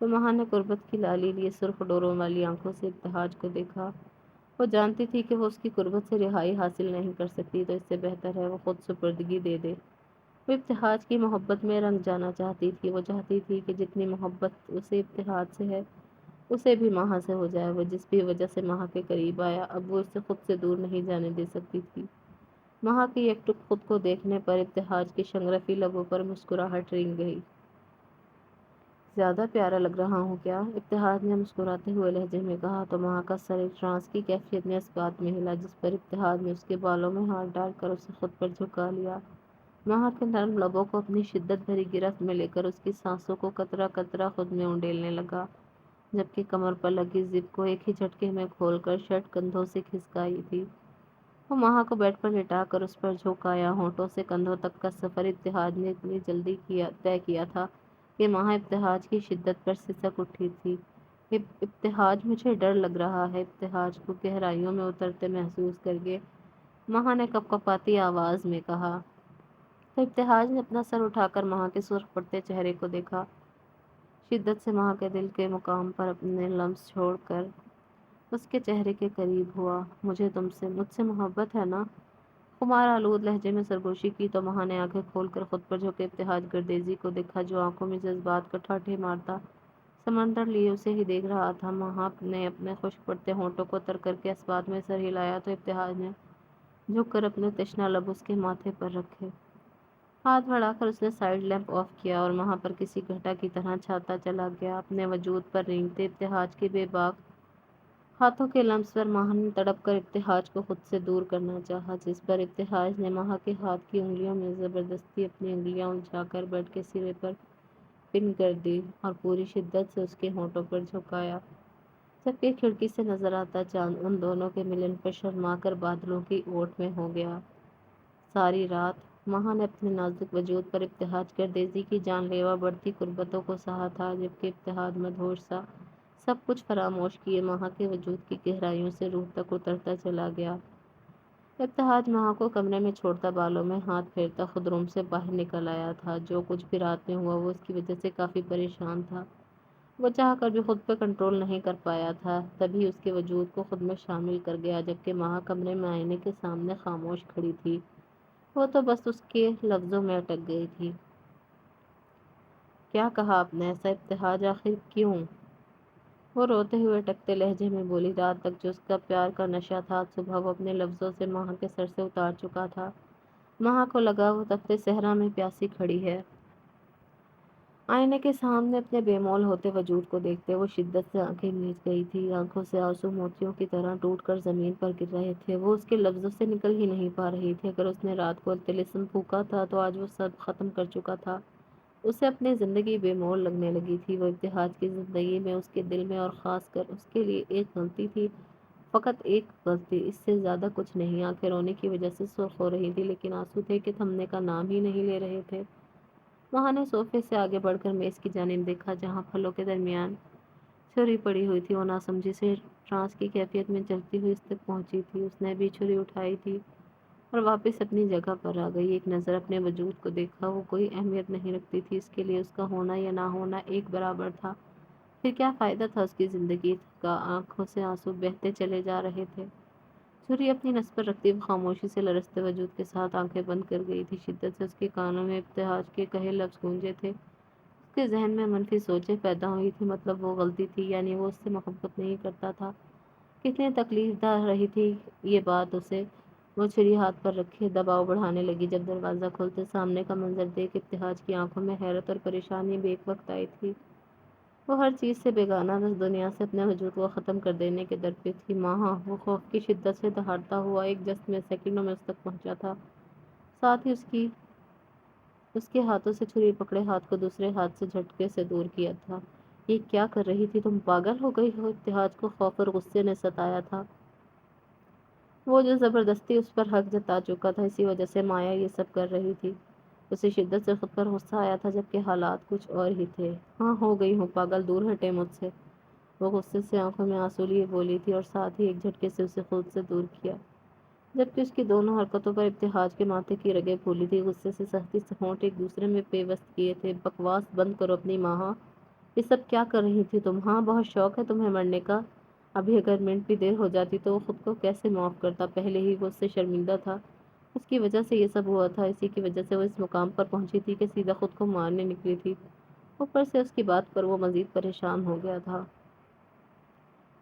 تو ماہا نے قربت کی لالی لیے سرخ ڈوروں والی آنکھوں سے ابتہاج کو دیکھا۔ وہ جانتی تھی کہ وہ اس کی قربت سے رہائی حاصل نہیں کر سکتی تو اس سے بہتر ہے وہ خود سپردگی دے دے۔ وہ ابتہاج کی محبت میں رنگ جانا چاہتی تھی، وہ چاہتی تھی کہ جتنی محبت اسے ابتہاج سے ہے اسے بھی ماہا سے ہو جائے۔ وہ جس بھی وجہ سے ماہا کے قریب آیا اب وہ اسے خود سے دور نہیں جانے دے سکتی تھی۔ ماہا کی ایک ٹک خود کو دیکھنے پر ابتہاج کی شنگرفی لبوں پر مسکراہٹ رنگ گئی۔ زیادہ پیارا لگ رہا ہوں کیا؟ ابتہاج نے مسکراتے ہوئے لہجے میں کہا تو ماہا کا سر ایک ٹرانس کی کیفیت میں اس بات میں ہلا جس پر ابتہاج نے اس کے بالوں میں ہاتھ ڈال کر اسے خود پر جھکا لیا۔ ماہا کے نرم لبوں کو اپنی شدت بھری گرفت میں لے کر اس کی سانسوں کو قطرہ قطرہ خود میں انڈیلنے لگا، جبکہ کمر پر لگی زپ کو ایک ہی جھٹکے میں کھول کر شرٹ کندھوں سے کھسکائی تھی۔ وہ ماہا کو بیڈ پر لٹا کر اس پر جھوکایا۔ ہونٹوں سے کندھوں تک کا سفر ابتہاج نے اتنی جلدی طے کیا تھا کہ ماہا ابتہاج کی شدت پر سسک اٹھی تھی۔ ابتہاج مجھے ڈر لگ رہا ہے، ابتہاج کو گہرائیوں میں اترتے محسوس کر کے ماہا نے کپ کپاتی آواز میں کہا تو ابتہاج نے اپنا سر اٹھا کر ماہا کے سرخ پڑتے چہرے کو دیکھا، شدت سے ماہا کے دل کے مقام پر اپنے لمس چھوڑ کر اس کے چہرے کے قریب ہوا۔ مجھ سے محبت ہے نا؟ خمار آلود لہجے میں سرگوشی کی تو ماہا نے آنکھیں کھول کر خود پر جھکے ابتہاج گردیزی کو دیکھا جو آنکھوں میں جذبات کا ٹھاٹھے مارتا سمندر لیے اسے ہی دیکھ رہا تھا۔ ماہا نے اپنے خشک پڑتے ہونٹوں کو تر کر کے اس بات میں سر ہلایا تو ابتہاج نے جھک کر اپنے تشنہ لب اس کے ماتھے پر رکھے۔ ہاتھ بڑھا کر اس نے سائیڈ لیمپ آف کیا اور وہاں پر کسی گھٹا کی طرح چھاتا چلا گیا۔ اپنے وجود پر رینگتے ابتہاج کے بے باک ہاتھوں کے لمس پر ماہا نے تڑپ کر ابتہاج کو خود سے دور کرنا چاہا، جس پر ابتہاج نے ماہا کے ہاتھ کی انگلیوں میں زبردستی اپنی انگلیاں الجھا کر بیڈ کے سرے پر پن کر دی اور پوری شدت سے اس کے ہونٹوں پر جھکایا، جبکہ کھڑکی سے نظر آتا چاند ان دونوں کے ملن پر شرما کر بادلوں کی اوٹ میں ہو گیا۔ ساری رات ماہا نے اپنے نازک وجود پر ابتہاج گردیزی کی جان لیوا بڑھتی قربتوں کو سہا تھا، جبکہ ابتہاج مدہوش سا سب کچھ فراموش کیے ماہا کے وجود کی گہرائیوں سے روح تک اترتا چلا گیا۔ ابتہاج ماہا کو کمرے میں چھوڑتا بالوں میں ہاتھ پھیرتا خود روم سے باہر نکل آیا تھا۔ جو کچھ بھی رات میں ہوا وہ اس کی وجہ سے کافی پریشان تھا، وہ چاہ کر بھی خود پہ کنٹرول نہیں کر پایا تھا۔ تبھی اس کے وجود کو خود میں شامل کر گیا، جبکہ ماہا کمرے میں آئینے کے سامنے خاموش کھڑی تھی، وہ تو بس اس کے لفظوں میں اٹک گئی تھی۔ کیا کہا آپ نے؟ ایسا ابتہاج آخر کیوں؟ وہ روتے ہوئے ٹکتے لہجے میں بولی، رات تک جو اس کا پیار کا نشہ تھا، آج صبح وہ اپنے لفظوں سے ماہ کے سر سے اتار چکا تھا۔ ماہ کو لگا وہ تختے صحرا میں پیاسی کھڑی ہے، آئینے کے سامنے اپنے بے مول ہوتے وجود کو دیکھتے وہ شدت سے آنکھیں میچ گئی تھی۔ آنکھوں سے آنسو موتیوں کی طرح ٹوٹ کر زمین پر گر رہے تھے۔ وہ اس کے لفظوں سے نکل ہی نہیں پا رہی تھی۔ اگر اس نے رات کو طلسم پھونکا تھا تو آج وہ سب ختم کر چکا تھا۔ اسے اپنی زندگی بے مول لگنے لگی تھی۔ وہ ابتہاج کی زندگی میں، اس کے دل میں، اور خاص کر اس کے لیے ایک غلطی تھی، فقط ایک غلطی، اس سے زیادہ کچھ نہیں۔ آنکھیں رونے کی وجہ سے سرخ ہو رہی تھی، لیکن آنسو تھے کہ تھمنے کا نام ہی نہیں لے رہے تھے۔ وہاں نے صوفے سے آگے بڑھ کر میز کی جانب دیکھا، جہاں پھلوں کے درمیان چھری پڑی ہوئی تھی۔ وہ ناسمجھی سے ٹرانس کی کیفیت میں چلتی ہوئی اس تک پہنچی تھی۔ اس نے بھی چھری اٹھائی تھی اور واپس اپنی جگہ پر آ گئی۔ ایک نظر اپنے وجود کو دیکھا۔ وہ کوئی اہمیت نہیں رکھتی تھی، اس کے لیے اس کا ہونا یا نہ ہونا ایک برابر تھا۔ پھر کیا فائدہ تھا اس کی زندگی کا؟ آنکھوں سے آنسو بہتے چلے جا رہے تھے۔ چھری اپنی نس پر رکھتی وہ خاموشی سے لرزتے وجود کے ساتھ آنکھیں بند کر گئی تھی۔ شدت سے اس کے کانوں میں ابتہاج کے کہے لفظ گونجے تھے۔ اس کے ذہن میں منفی سوچیں پیدا ہوئی تھی، مطلب وہ غلطی تھی، یعنی وہ اس سے محبت نہیں کرتا تھا۔ کتنی تکلیف دہ رہی تھی یہ بات اسے۔ وہ چھری ہاتھ پر رکھے دباؤ بڑھانے لگی۔ جب دروازہ کھولتے سامنے کا منظر دیکھ ابتہاج کی آنکھوں میں حیرت اور پریشانی بھی ایک وقت آئی تھی۔ وہ ہر چیز سے بیگانہ، اس دنیا سے اپنے وجود کو ختم کر دینے کے در پہ تھی۔ ماہا، وہ خوف کی شدت سے دہاڑتا ہوا ایک جست میں سیکنڈوں میں اس تک پہنچا تھا، ساتھ ہی اس کے ہاتھوں سے چھری پکڑے ہاتھ کو دوسرے ہاتھ سے جھٹکے سے دور کیا تھا۔ یہ کیا کر رہی تھی تم؟ پاگل ہو گئی ہو؟ ابتہاج کو خوف اور غصے نے ستایا تھا۔ وہ جو زبردستی اس پر حق جتا چکا تھا، اسی وجہ سے مایا یہ سب کر رہی تھی۔ اسے شدت سے خود پر غصہ آیا تھا، جبکہ حالات کچھ اور ہی تھے۔ ہاں، ہو گئی ہوں پاگل، دور ہٹے مجھ سے۔ وہ غصے سے آنکھوں میں آنسو لیے بولی تھی اور ساتھ ہی ایک جھٹکے سے اسے خود سے دور کیا، جبکہ اس کی دونوں حرکتوں پر ابتہاج کے ماتھے کی رگیں پھولی تھی۔ غصے سے سختی سے ہونٹ ایک دوسرے میں پیوست کیے تھے۔ بکواس بند کرو اپنی ماہا، یہ سب کیا کر رہی تھی تم؟ ہاں، بہت شوق ہے تمہیں مرنے کا؟ ابھی اگر منٹ بھی دیر ہو جاتی تو وہ خود کو کیسے معاف کرتا؟ پہلے ہی وہ اس سے شرمندہ تھا، اس کی وجہ سے یہ سب ہوا تھا، اسی کی وجہ سے وہ اس مقام پر پہنچی تھی کہ سیدھا خود کو مارنے نکلی تھی۔ اوپر سے اس کی بات پر وہ مزید پریشان ہو گیا تھا۔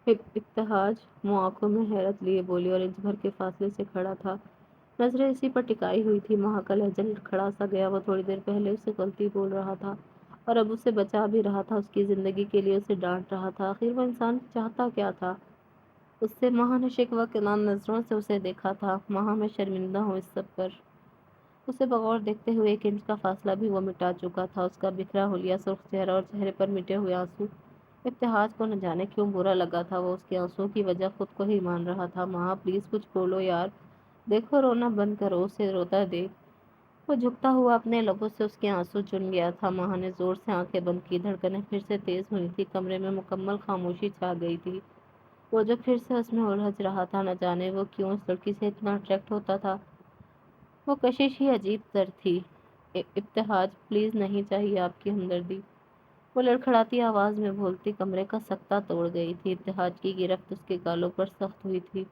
ابتہاج منہ آنکھوں میں حیرت لیے بولی اور انچ بھر کے فاصلے سے کھڑا تھا، نظریں اسی پر ٹکائی ہوئی تھی۔ ماہ کا لہجہ لڑکھڑا سا گیا۔ وہ تھوڑی دیر پہلے اسے غلطی بول رہا تھا اور اب اسے بچا بھی رہا تھا، اس کی زندگی کے لیے اسے ڈانٹ رہا تھا۔ آخر وہ انسان چاہتا کیا تھا اس سے؟ ماہ نے شکوہ کنان نظروں سے اسے دیکھا تھا۔ ماہ، میں شرمندہ ہوں اس سب پر۔ اسے بغور دیکھتے ہوئے ایک انچ کا فاصلہ بھی وہ مٹا چکا تھا، اس کا بکھرا حلیہ، سرخ چہرہ اور چہرے پر مٹے ہوئے آنسو۔ ابتہاج کو نہ جانے کیوں برا لگا تھا، وہ اس کے آنسوؤں کی وجہ خود کو ہی مان رہا تھا۔ ماں پلیز کچھ بولو یار، دیکھو رونا بند کرو، اسے روتا دیکھ۔ وہ جھکتا ہوا اپنے لبوں سے اس کے آنسو چن گیا تھا۔ ماہ نے زور سے آنکھیں بند کی، دھڑکنیں پھر سے تیز ہوئی تھی، کمرے میں مکمل خاموشی چھا گئی تھی۔ وہ جو پھر سے اس میں الجھ رہا تھا، نہ جانے وہ کیوں اس لڑکی سے اتنا اٹریکٹ ہوتا تھا۔ وہ کشش ہی عجیب تر تھی۔ ابتہاج پلیز، نہیں چاہیے آپ کی ہمدردی، وہ لڑکھڑاتی آواز میں بولتی۔ کمرے کا سکتہ توڑ گئی تھی۔ ابتہاج کی گرفت اس کے گالوں پر سخت ہوئی تھی۔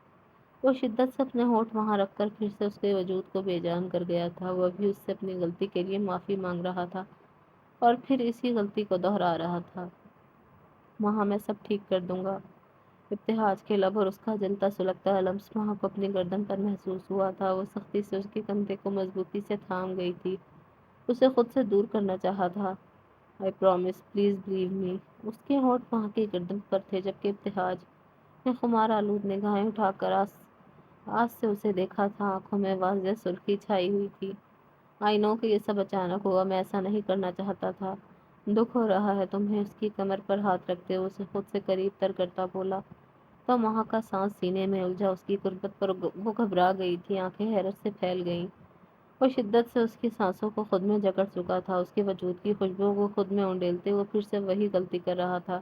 وہ شدت سے اپنے ہونٹ وہاں رکھ کر پھر سے اس کے وجود کو بے جان کر گیا تھا۔ وہ ابھی اس سے اپنی غلطی کے لیے معافی مانگ رہا تھا اور پھر اسی غلطی کو دہرا رہا تھا۔ وہاں میں سب ٹھیک کر دوں گا۔ ابتہاج کے لب اور اس کا جلتا سلگتا لمس وہاں کو اپنی گردن پر محسوس ہوا تھا۔ وہ سختی سے اس کے کندھے کو مضبوطی سے تھام گئی تھی، اسے خود سے دور کرنا چاہا تھا۔ I promise, please believe me۔ اس کے ہونٹ وہاں کی گردن پر تھے، جبکہ ابتہاج نے خمار آلود نگاہیں اٹھا کر آس سے اسے دیکھا تھا۔ آنکھوں میں واضح سرخی چھائی ہوئی تھی۔ I know کہ یہ سب اچانک ہوا، میں ایسا نہیں کرنا چاہتا تھا۔ دکھ ہو رہا ہے تمہیں؟ اس کی کمر پر ہاتھ رکھتے ہوئے اسے خود سے قریب تر کرتا بولا تو ماہ کا سانس سینے میں الجھا۔ اس کی قربت پر وہ گھبرا گئی تھی، آنکھیں حیرت سے پھیل گئیں۔ وہ شدت سے اس کی سانسوں کو خود میں جکڑ چکا تھا، اس کے وجود کی خوشبو کو خود میں اونڈیلتے وہ پھر سے وہی غلطی کر رہا تھا۔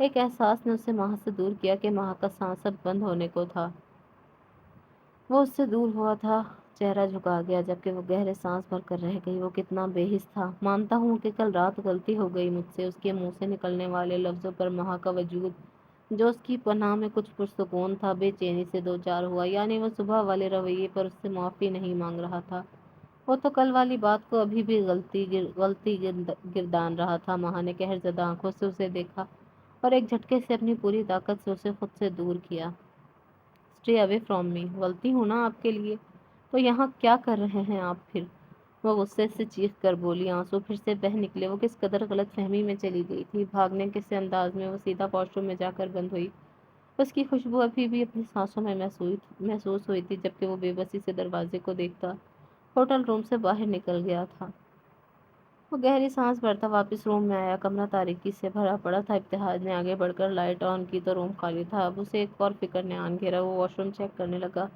ایک احساس نے اسے ماہ سے دور کیا کہ ماہ کا سانس اب بند ہونے کو تھا۔ وہ اس سے دور ہوا تھا، چہرہ جھکا گیا، جبکہ وہ گہرے سانس بھر کر رہ گئی۔ وہ کتنا بے حس تھا۔ مانتا ہوں کہ کل رات غلطی ہو گئی مجھ سے۔ اس کے منہ سے نکلنے والے لفظوں پر ماہ کا وجود، جو اس کی پناہ میں کچھ پرسکون تھا، بے چینی سے دو چار ہوا، یعنی وہ صبح والے رویے پر اس سے معافی نہیں مانگ رہا تھا، وہ تو کل والی بات کو ابھی بھی گردان رہا تھا۔ ماہا نے قہر زدہ آنکھوں سے اسے دیکھا اور ایک جھٹکے سے اپنی پوری طاقت سے اسے خود سے دور کیا۔ اسٹے اوے فرام می، غلطی ہو نا آپ کے لیے، تو یہاں کیا کر رہے ہیں آپ پھر؟ وہ غصے سے چیخ کر بولی، آنسو پھر سے بہہ نکلے۔ وہ کس قدر غلط فہمی میں چلی گئی تھی، بھاگنے کس انداز میں وہ سیدھا واش روم میں جا کر بند ہوئی۔ اس کی خوشبو ابھی بھی اپنی سانسوں میں محسوس ہوئی تھی جبکہ وہ بے بسی سے دروازے کو دیکھتا ہوٹل روم سے باہر نکل گیا تھا۔ وہ گہری سانس بھرتا واپس روم میں آیا۔ کمرہ تاریکی سے بھرا پڑا تھا۔ ابتہاج نے آگے بڑھ کر لائٹ آن کی تو روم خالی تھا۔ اب اسے ایک اور فکر نے آن گھیرا۔ وہ واش روم چیک کرنے لگا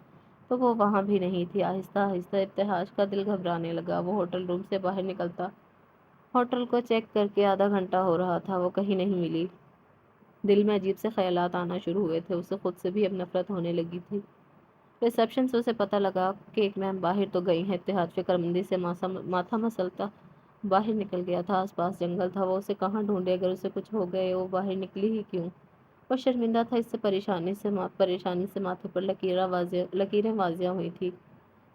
تو وہ وہاں بھی نہیں تھی۔ آہستہ آہستہ ابتہاج کا دل گھبرانے لگا۔ وہ ہوٹل روم سے باہر نکلتا۔ ہوٹل کو چیک کر کے آدھا گھنٹہ ہو رہا تھا، وہ کہیں نہیں ملی۔ دل میں عجیب سے خیالات آنا شروع ہوئے تھے۔ اسے خود سے بھی اب نفرت ہونے لگی تھی۔ ریسیپشن سے اسے پتہ لگا کہ ایک میم باہر تو گئی ہیں۔ ابتہاج فکر مندی سے ماتھا مسلتا باہر نکل گیا تھا۔ آس پاس جنگل تھا، وہ اسے کہاں ڈھونڈے؟ اگر اسے کچھ ہو گئے وہ باہر نکلی ہی کیوں؟ وہ شرمندہ تھا، اس سے پریشانی سے ماتھے پر لکیریں واضح ہوئی تھی۔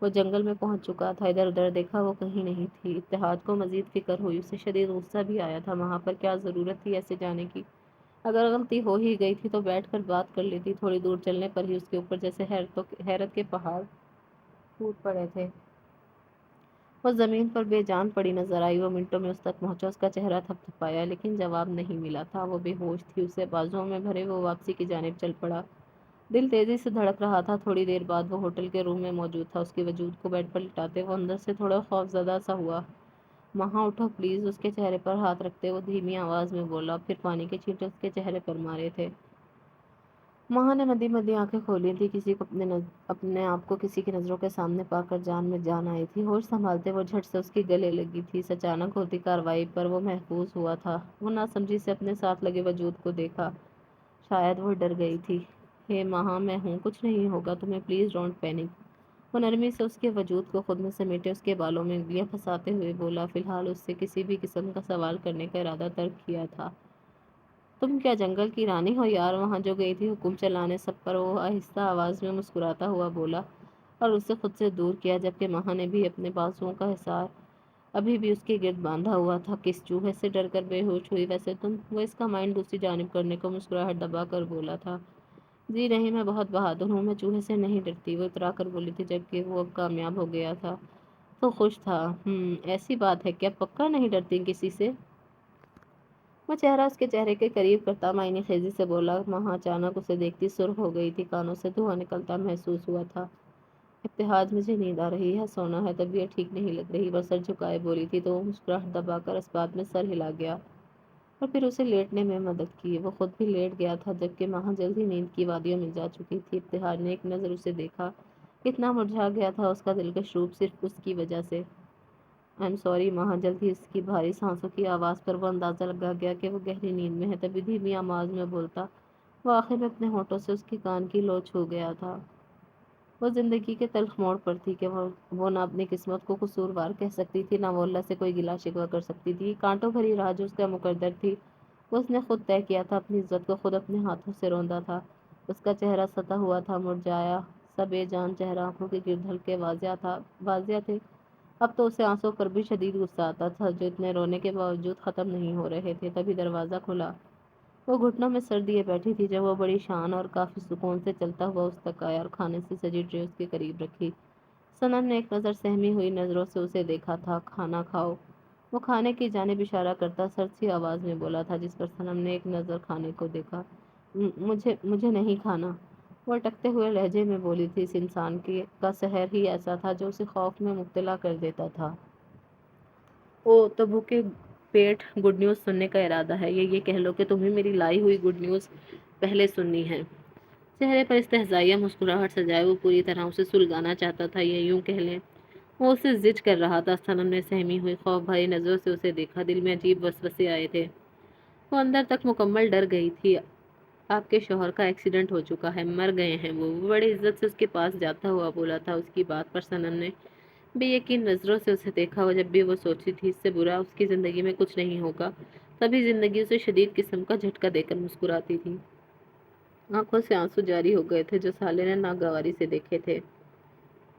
وہ جنگل میں پہنچ چکا تھا۔ ادھر ادھر دیکھا، وہ کہیں نہیں تھی۔ ابتہاج کو مزید فکر ہوئی۔ اسے شدید غصہ بھی آیا تھا۔ وہاں پر کیا ضرورت تھی ایسے جانے کی؟ اگر غلطی ہو ہی گئی تھی تو بیٹھ کر بات کر لیتی۔ تھوڑی دور چلنے پر ہی اس کے اوپر جیسے حیرت کے پہاڑ ٹوٹ پڑے تھے۔ وہ زمین پر بے جان پڑی نظر آئی۔ وہ منٹوں میں اس تک پہنچا، اس کا چہرہ تھپ تھپایا لیکن جواب نہیں ملا تھا۔ وہ بے ہوش تھی۔ اسے بازوؤں میں بھرے وہ واپسی کی جانب چل پڑا۔ دل تیزی سے دھڑک رہا تھا۔ تھوڑی دیر بعد وہ ہوٹل کے روم میں موجود تھا۔ اس کے وجود کو بیڈ پر لٹاتے وہ اندر سے تھوڑا خوف زدہ سا ہوا۔ ماہا اٹھو پلیز، اس کے چہرے پر ہاتھ رکھتے وہ دھیمی آواز میں بولا، پھر پانی کے چھینٹے اس کے چہرے پر مارے تھے۔ ماہا نے مدی مدی آنکھیں کھولی تھی۔ کسی کو اپنے آپ کو کسی کی نظروں کے سامنے پا کر جان میں جان آئی تھی۔ ہوش سنبھالتے وہ جھٹ سے اس کی گلے لگی تھی۔ اس اچانک ہوتی کارروائی پر وہ محفوظ ہوا تھا۔ وہ ناسمجھی سے اپنے ساتھ لگے وجود کو دیکھا۔ شاید وہ ڈر گئی تھی۔ ہے ماہا، میں ہوں، کچھ نہیں ہوگا تمہیں، پلیز ڈونٹ پینک۔ وہ نرمی سے اس کے وجود کو خود میں سمیٹے اس کے بالوں میں انگلیاں پھنساتے ہوئے بولا، فی الحال اس سے کسی بھی قسم کا سوال کرنے کا ارادہ ترک کیا تھا۔ تم کیا جنگل کی رانی ہو یار، وہاں جو گئی تھی حکم چلانے سب پر؟ وہ آہستہ آواز میں مسکراتا ہوا بولا اور اسے خود سے دور کیا جبکہ ماہا نے بھی اپنے بازوؤں کا حصار ابھی بھی اس کے گرد باندھا ہوا تھا۔ کس چوہے سے ڈر کر بے ہوش ہوئی ویسے تم؟ وہ اس کا مائنڈ دوسری جانب کرنے کو مسکراہٹ دبا کر بولا تھا، جی نہیں، میں بہت بہادر ہوں، میں چوہے سے نہیں ڈرتی۔ وہ اترا کر بولی تھی جبکہ وہ اب کامیاب ہو گیا تھا تو خوش تھا۔ ایسی بات ہے کیا، پکا نہیں ڈرتی کسی سے؟ وہ چہرہ اس کے چہرے کے قریب کرتا معنی خیزی سے بولا۔ ماہا اچانک اسے دیکھتی سرخ ہو گئی تھی، کانوں سے دھواں نکلتا محسوس ہوا تھا۔ ابتہاج، مجھے نیند آ رہی ہے، سونا ہے، طبیعت ٹھیک نہیں لگ رہی۔ وہ سر جھکائے بولی تھی تو وہ مسکراہٹ دبا کر اس بات میں سر ہلا گیا اور پھر اسے لیٹنے میں مدد کی۔ وہ خود بھی لیٹ گیا تھا جبکہ ماہا جلد ہی نیند کی وادیوں میں جا چکی تھی۔ ابتہاج نے ایک نظر اسے دیکھا، کتنا مرجھا گیا تھا اس کا دلکش روپ صرف اس کی وجہ سے۔ آئی ایم سوری ماہا، جلد ہی اس کی بھاری سانسوں کی آواز پر وہ اندازہ لگا گیا کہ وہ گہری نیند میں ہے، تبھی دھیمی آواز میں بولتا۔ وہ آخر میں اپنے ہونٹوں سے اس کی کان کی لو چھو گیا تھا۔ وہ زندگی کے تلخ موڑ پر تھی کہ وہ نہ اپنی قسمت کو قصوروار کہہ سکتی تھی، نہ وہ اللہ سے کوئی گلہ شکوہ کر سکتی تھی۔ کانٹوں بھری راہ جو اس کا مقدر تھی وہ اس نے خود طے کیا تھا، اپنی عزت کو خود اپنے ہاتھوں سے روندا تھا۔ اس کا چہرہ ستا ہوا تھا، مرجھایا سا بے جان چہرہ، آنکھوں کے گرد ہلکے واضح تھے۔ اب تو اسے آنسوں پر بھی شدید غصہ آتا تھا جو اتنے رونے کے باوجود ختم نہیں ہو رہے تھے۔ تبھی دروازہ کھلا۔ وہ گھٹنوں میں سر دیے بیٹھی تھی جب وہ بڑی شان اور کافی سکون سے چلتا ہوا اس تک آیا اور کھانے سے سجی ٹرے اس کے قریب رکھی۔ صنم نے ایک نظر سہمی ہوئی نظروں سے اسے دیکھا تھا۔ کھانا کھاؤ، وہ کھانے کی جانب اشارہ کرتا سرد سی آواز میں بولا تھا، جس پر صنم نے ایک نظر کھانے کو دیکھا۔ مجھے نہیں کھانا، وہ اٹکتے ہوئے لہجے میں بولی تھی۔ اس انسان کا سحر ہی ایسا تھا جو اسے خوف میں مبتلا کر دیتا تھا۔ او تو بھوکے پیٹ گڈ نیوز سننے کا ارادہ ہے، یہ کہہ لو کہ تمہیں میری لائی ہوئی گڈ نیوز پہلے سننی ہے۔ چہرے پر استہزائیہ مسکراہٹ سجائے وہ پوری طرح اسے سلگانا چاہتا تھا، یا یوں کہہ لیں وہ اسے زج کر رہا تھا۔ صنم نے سہمی ہوئی خوف بھری نظروں سے اسے دیکھا، دل میں عجیب وسوسے آئے تھے۔ وہ اندر تک مکمل ڈر گئی تھی۔ آپ کے شوہر کا ایکسیڈنٹ ہو چکا ہے، مر گئے ہیں وہ بڑی عزت سے اس کے پاس جاتا ہوا بولا تھا۔ اس کی بات پر صنم نے بے یقین نظروں سے اسے دیکھا۔ وہ جب بھی وہ سوچتی تھی اس سے برا اس کی زندگی میں کچھ نہیں ہوگا، تبھی زندگی اسے شدید قسم کا جھٹکا دے کر مسکراتی تھی۔ آنکھوں سے آنسو جاری ہو گئے تھے جو سالے نے ناگواری سے دیکھے تھے۔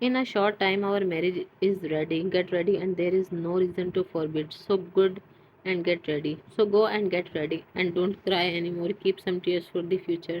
In a short time, our marriage is ready. Get ready, and there is no reason to forbid. So good and get ready. So go and get ready, and don't cry anymore. Keep some tears for the future.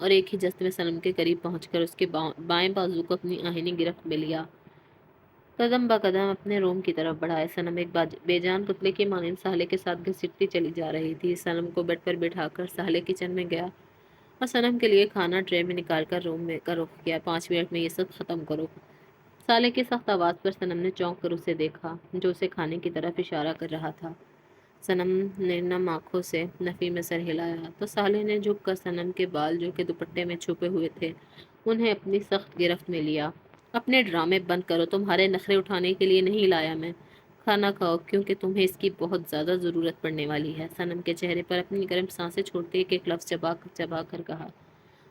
اور ایک ہی جست میں صنم کے قریب پہنچ کر اس کے بائیں بازو کو اپنی آہنی گرفت میں لیا۔ قدم با قدم اپنے روم کی طرف بڑھائے صنم ایک بے جان پتلے کی مانند سالے کے ساتھ گھسٹتی چلی جا رہی تھی۔ صنم کو بیڈ پر بٹھا کر سالے کچن میں گیا اور صنم کے لیے کھانا ٹرے میں نکال کر روم میں کا رخ کیا۔ 5 منٹ میں یہ سب ختم کرو۔ سالے کی سخت آواز پر صنم نے چونک کر اسے دیکھا جو اسے کھانے کی طرف اشارہ کر رہا تھا۔ صنم نے نم آنکھوں سے نفی میں سر ہلایا تو سالے نے جھک کر صنم کے بال جو کہ دوپٹے میں چھپے ہوئے تھے انہیں اپنی سخت گرفت میں لیا۔ اپنے ڈرامے بند کرو، تمہارے نخرے اٹھانے کے لیے نہیں لایا میں۔ کھانا کھاؤ کیونکہ تمہیں اس کی بہت زیادہ ضرورت پڑنے والی ہے۔ صنم کے چہرے پر اپنی گرم سانسیں چھوڑتے ایک ایک لفظ چبا کر کہا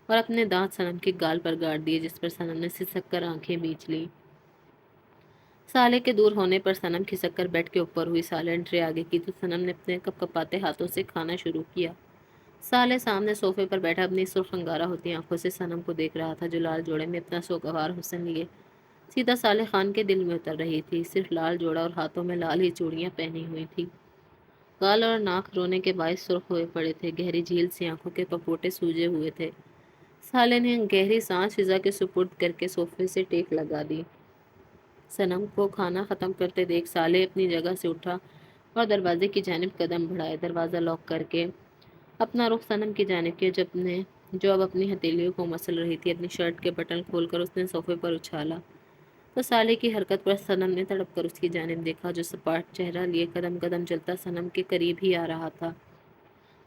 اور اپنے دانت صنم کے گال پر گاڑ دیے جس پر صنم نے سسک کر آنکھیں بیچ لی۔ سالے کے دور ہونے پر صنم کھسک کر بیڈ کے اوپر ہوئی۔ سالے نے ٹرے آگے کی تو صنم نے اپنے کپ کپاتے ہاتھوں سے کھانا شروع کیا۔ سالے سامنے صوفے پر بیٹھا اپنی سرخ انگارہ ہوتی آنکھوں سے صنم کو دیکھ رہا تھا جو لال جوڑے میں اپنا سوگوار حسن لیے سیدھا صالح خان کے دل میں اتر رہی تھی۔ صرف لال جوڑا اور ہاتھوں میں لال ہی چوڑیاں پہنی ہوئی تھی۔ گال اور ناک رونے کے باعث سرخ ہوئے پڑے تھے، گہری جھیل سی آنکھوں کے پپوٹے سوجے ہوئے تھے۔ سالے نے گہری سانس فضا کے سپرد کر کے صوفے سے ٹیک لگا دی۔ صنم کو کھانا ختم کرتے دیکھ سالے اپنی جگہ سے اٹھا اور دروازے کی جانب قدم بڑھائے، دروازہ لاک کر کے اپنا رخ صنم کی جانب کیا جو اب اپنی ہتھیلیوں کو مسل رہی تھی۔ اپنی شرٹ کے بٹن کھول کر اس نے صوفے پر اچھالا تو سالے کی حرکت پر صنم نے تڑپ کر اس کی جانب دیکھا جو سپاٹ چہرہ لیے قدم قدم چلتا صنم کے قریب ہی آ رہا تھا۔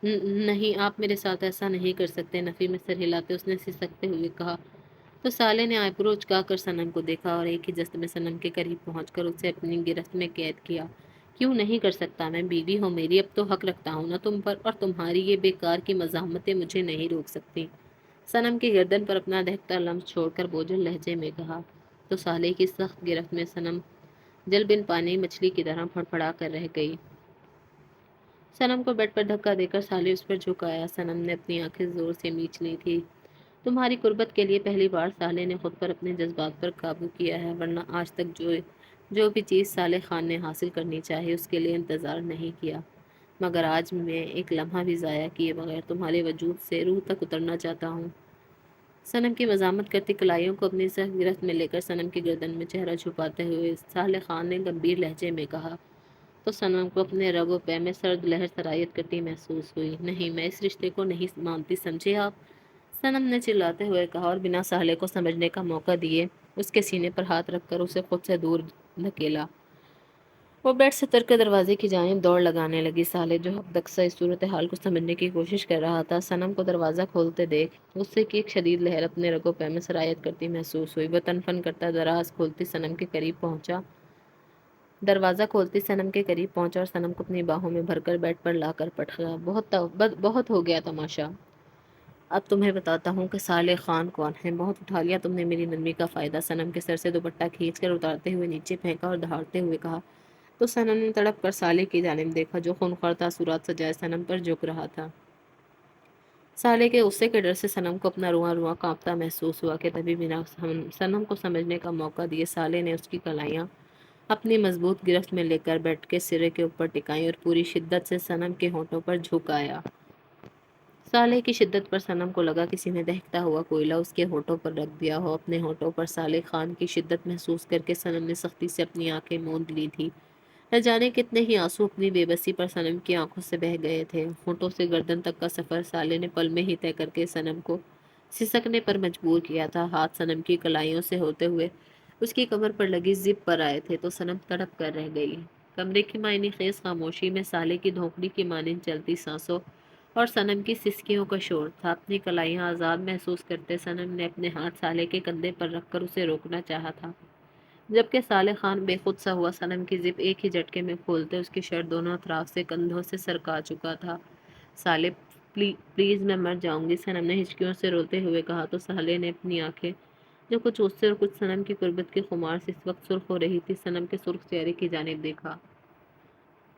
نہیں، آپ میرے ساتھ ایسا نہیں کر سکتے، نفی میں سر ہلاتے اس نے سسکتے ہوئے کہا تو سالے نے آئیبرو اچکا کر صنم کو دیکھا اور ایک ہی جست میں صنم کے قریب پہنچ کر اسے اپنی گرفت میں قید کیا۔ کیوں نہیں کر سکتا؟ میں بیوی ہوں میری، اب تو حق رکھتا ہوں نا تم پر، اور تمہاری یہ بیکار کی مزاحمتیں مجھے نہیں روک سکتی۔ صنم کی گردن پر اپنا دہکتا لمس چھوڑ کر بوجھل لہجے میں کہا تو سالے کی سخت گرفت میں صنم جل بن پانی مچھلی کی طرح پھڑپڑا کر رہ گئی۔ صنم کو بیڈ پر دھکا دے کر سالے اس پر جھک آیا۔ صنم نے اپنی آنکھیں زور سے میچ لی تھی۔ تمہاری قربت کے لیے پہلی بار سالے نے خود پر اپنے جذبات پر قابو کیا ہے، ورنہ آج تک جو بھی چیز صالح خان نے حاصل کرنی چاہی اس کے لیے انتظار نہیں کیا، مگر آج میں ایک لمحہ بھی ضائع کیے بغیر تمہارے وجود سے روح تک اترنا چاہتا ہوں۔ صنم کی مزاحمت کرتی کلائیوں کو اپنی سخت گرفت میں لے کر صنم کی گردن میں چہرہ چھپاتے ہوئے صالح خان نے گمبھیر لہجے میں کہا تو صنم کو اپنے رگ و پے میں سرد لہر سرایت کرتی محسوس ہوئی۔ نہیں، میں اس رشتے کو نہیں مانتی، سمجھے آپ؟ صنم نے چلاتے ہوئے کہا اور بنا سالے کو سمجھنے کا موقع دیے اس کے سینے پر ہاتھ رکھ کر اسے خود سے دور دھکیلا۔ وہ بیڈ سے اتر کر دروازے کی جانب دوڑ لگانے لگی۔ سالے جو حقدقسا اس صورتحال کو سمجھنے کی کوشش کر رہا تھا، صنم کو دروازہ کھولتے دیکھ غصے کی ایک شدید لہر اپنے رگوں پے میں سرایت کرتی محسوس ہوئی۔ وہ تن فن کرتا دروازہ کھولتی صنم کے قریب پہنچا اور صنم کو اپنی باہوں میں بھر کر بیڈ پر لا کر پٹ گیا۔ بہت ہو گیا تماشا، اب تمہیں بتاتا ہوں کہ صالح خان کون ہے۔ بہت اٹھا لیا تم نے میری نرمی کا فائدہ۔ صنم کے سر سے دوپٹہ کھینچ کر اتارتے ہوئے نیچے پھینکا اور دہاڑتے ہوئے کہا تو صنم نے تڑپ کر صالح کی جانب دیکھا جو خونخوار تاثرات سجائے صنم پر جھک رہا تھا۔ صالح کے غصے کے ڈر سے صنم کو اپنا رواں رواں کانپتا محسوس ہوا کہ تبھی بنا صنم کو سمجھنے کا موقع دیے صالح نے اس کی کلائیاں اپنی مضبوط گرفت میں لے کر بیڈ کے سرے کے اوپر ٹکائیں اور پوری شدت سے صنم کے ہونٹوں پر جھکایا۔ صالح کی شدت پر صنم کو لگا کسی نے دہکتا ہوا کوئلہ اس کے ہونٹوں پر رکھ دیا ہو۔ اپنے ہونٹوں پر صالح خان کی شدت محسوس کر کے صنم نے سختی سے اپنی آنکھیں موند لی تھی۔ نہ جانے کتنے ہی آنسو اپنی بے بسی پر صنم کی آنکھوں سے بہہ گئے تھے۔ ہونٹوں سے گردن تک کا سفر صالح نے پل میں ہی طے کر کے صنم کو سسکنے پر مجبور کیا تھا۔ ہاتھ صنم کی کلائیوں سے ہوتے ہوئے اس کی کمر پر لگی زپ پر آئے تھے تو صنم تڑپ کر رہ گئی۔ کمرے کی معنی خیز خاموشی میں صالح کی دھونکڑی کی مانند چلتی سانسوں اور صنم کی سسکیوں کا شور تھا۔ اپنی کلائیاں آزاد محسوس کرتے صنم نے اپنے ہاتھ صالح کے کندھے پر رکھ کر اسے روکنا چاہا تھا، جبکہ صالح خان بے خود سا ہوا صنم کی زپ ایک ہی جھٹکے میں کھولتے اس کی شرٹ دونوں اطراف سے کندھوں سے سرکا چکا تھا۔ صالح پلیز میں مر جاؤں گی، صنم نے ہچکیوں سے روتے ہوئے کہا تو صالح نے اپنی آنکھیں جو کچھ اس سے اور کچھ صنم کی قربت کی خمار سے اس وقت سرخ ہو رہی تھی صنم کے سرخ چہرے کی جانب دیکھا۔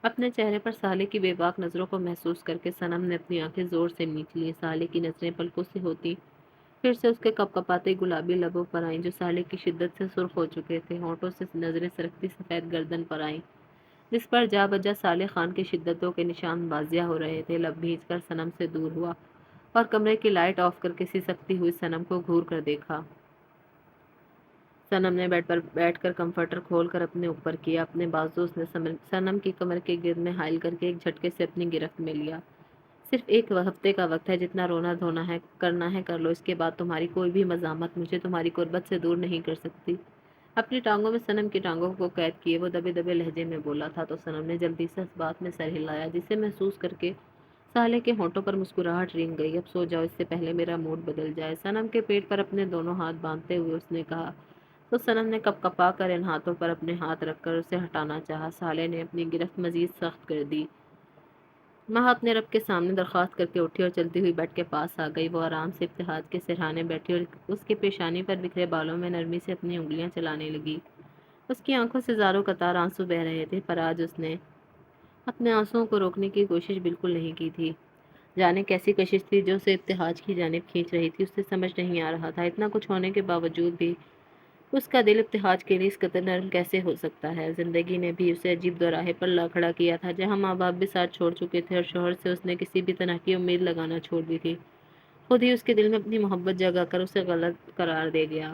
اپنے چہرے پر صالح کی بے باک نظروں کو محسوس کر کے صنم نے اپنی آنکھیں زور سے میچ لی۔ صالح کی نظریں پلکوں سے ہوتی پھر سے اس کے کپ کپاتے گلابی لبوں پر آئیں جو صالح کی شدت سے سرخ ہو چکے تھے۔ ہونٹوں سے نظریں سرکتی سفید گردن پر آئیں جس پر جا بجا صالح خان کی شدتوں کے نشان بازیہ ہو رہے تھے۔ لب بھیج کر صنم سے دور ہوا اور کمرے کی لائٹ آف کر کے سکتی ہوئی صنم کو گھور کر دیکھا۔ صنم نے بیڈ پر بیٹھ کر کمفرٹر کھول کر اپنے اوپر کیا، اپنے بازو اس نے صنم کی کمر کے گرد میں حائل کر کے ایک جھٹکے سے اپنی گرفت میں لیا۔ صرف ایک ہفتے کا وقت ہے، جتنا رونا دھونا ہے کرنا ہے کر لو، اس کے بعد تمہاری کوئی بھی مزاحمت مجھے تمہاری قربت سے دور نہیں کر سکتی۔ اپنی ٹانگوں میں صنم کی ٹانگوں کو قید کیے وہ دبے دبے لہجے میں بولا تھا تو صنم نے جلدی سے اس بات میں سر ہلایا جسے محسوس کر کے سالے کے ہونٹوں پر مسکراہٹ رنگ گئی۔ اب سو جاؤ اس سے پہلے میرا موڈ بدل جائے۔ صنم کے پیٹ پر اپنے دونوں ہاتھ باندھتے ہوئے اس نے کہا تو صنم نے کپ کپا کر ان ہاتھوں پر اپنے ہاتھ رکھ کر اسے ہٹانا چاہا۔ سالے نے اپنی گرفت مزید سخت کر دی۔ ماں اپنے رب کے سامنے درخواست کر کے اٹھی اور چلتی ہوئی بیڈ کے پاس آ گئی۔ وہ آرام سے ابتہاج کے سرہانے بیٹھی اور اس کے پیشانی پر بکھرے بالوں میں نرمی سے اپنی انگلیاں چلانے لگی۔ اس کی آنکھوں سے زاروں قطار آنسو بہہ رہے تھے، پر آج اس نے اپنے آنسوؤں کو روکنے کی کوشش بالکل نہیں کی تھی۔ جانے کیسی کشش تھی جو اسے ابتہاج کی جانب کھینچ رہی تھی، اسے سمجھ نہیں آ رہا تھا۔ اتنا کچھ ہونے کے باوجود بھی اس کا دل ابتہاج کے لیے اس قدر نرم کیسے ہو سکتا ہے؟ زندگی نے بھی اسے عجیب دوراہے پر لا کھڑا کیا تھا، جہاں ماں باپ بھی ساتھ چھوڑ چکے تھے اور شوہر سے اس نے کسی بھی طرح کی امید لگانا چھوڑ دی تھی۔ خود ہی اس کے دل میں اپنی محبت جگا کر اسے غلط قرار دے گیا۔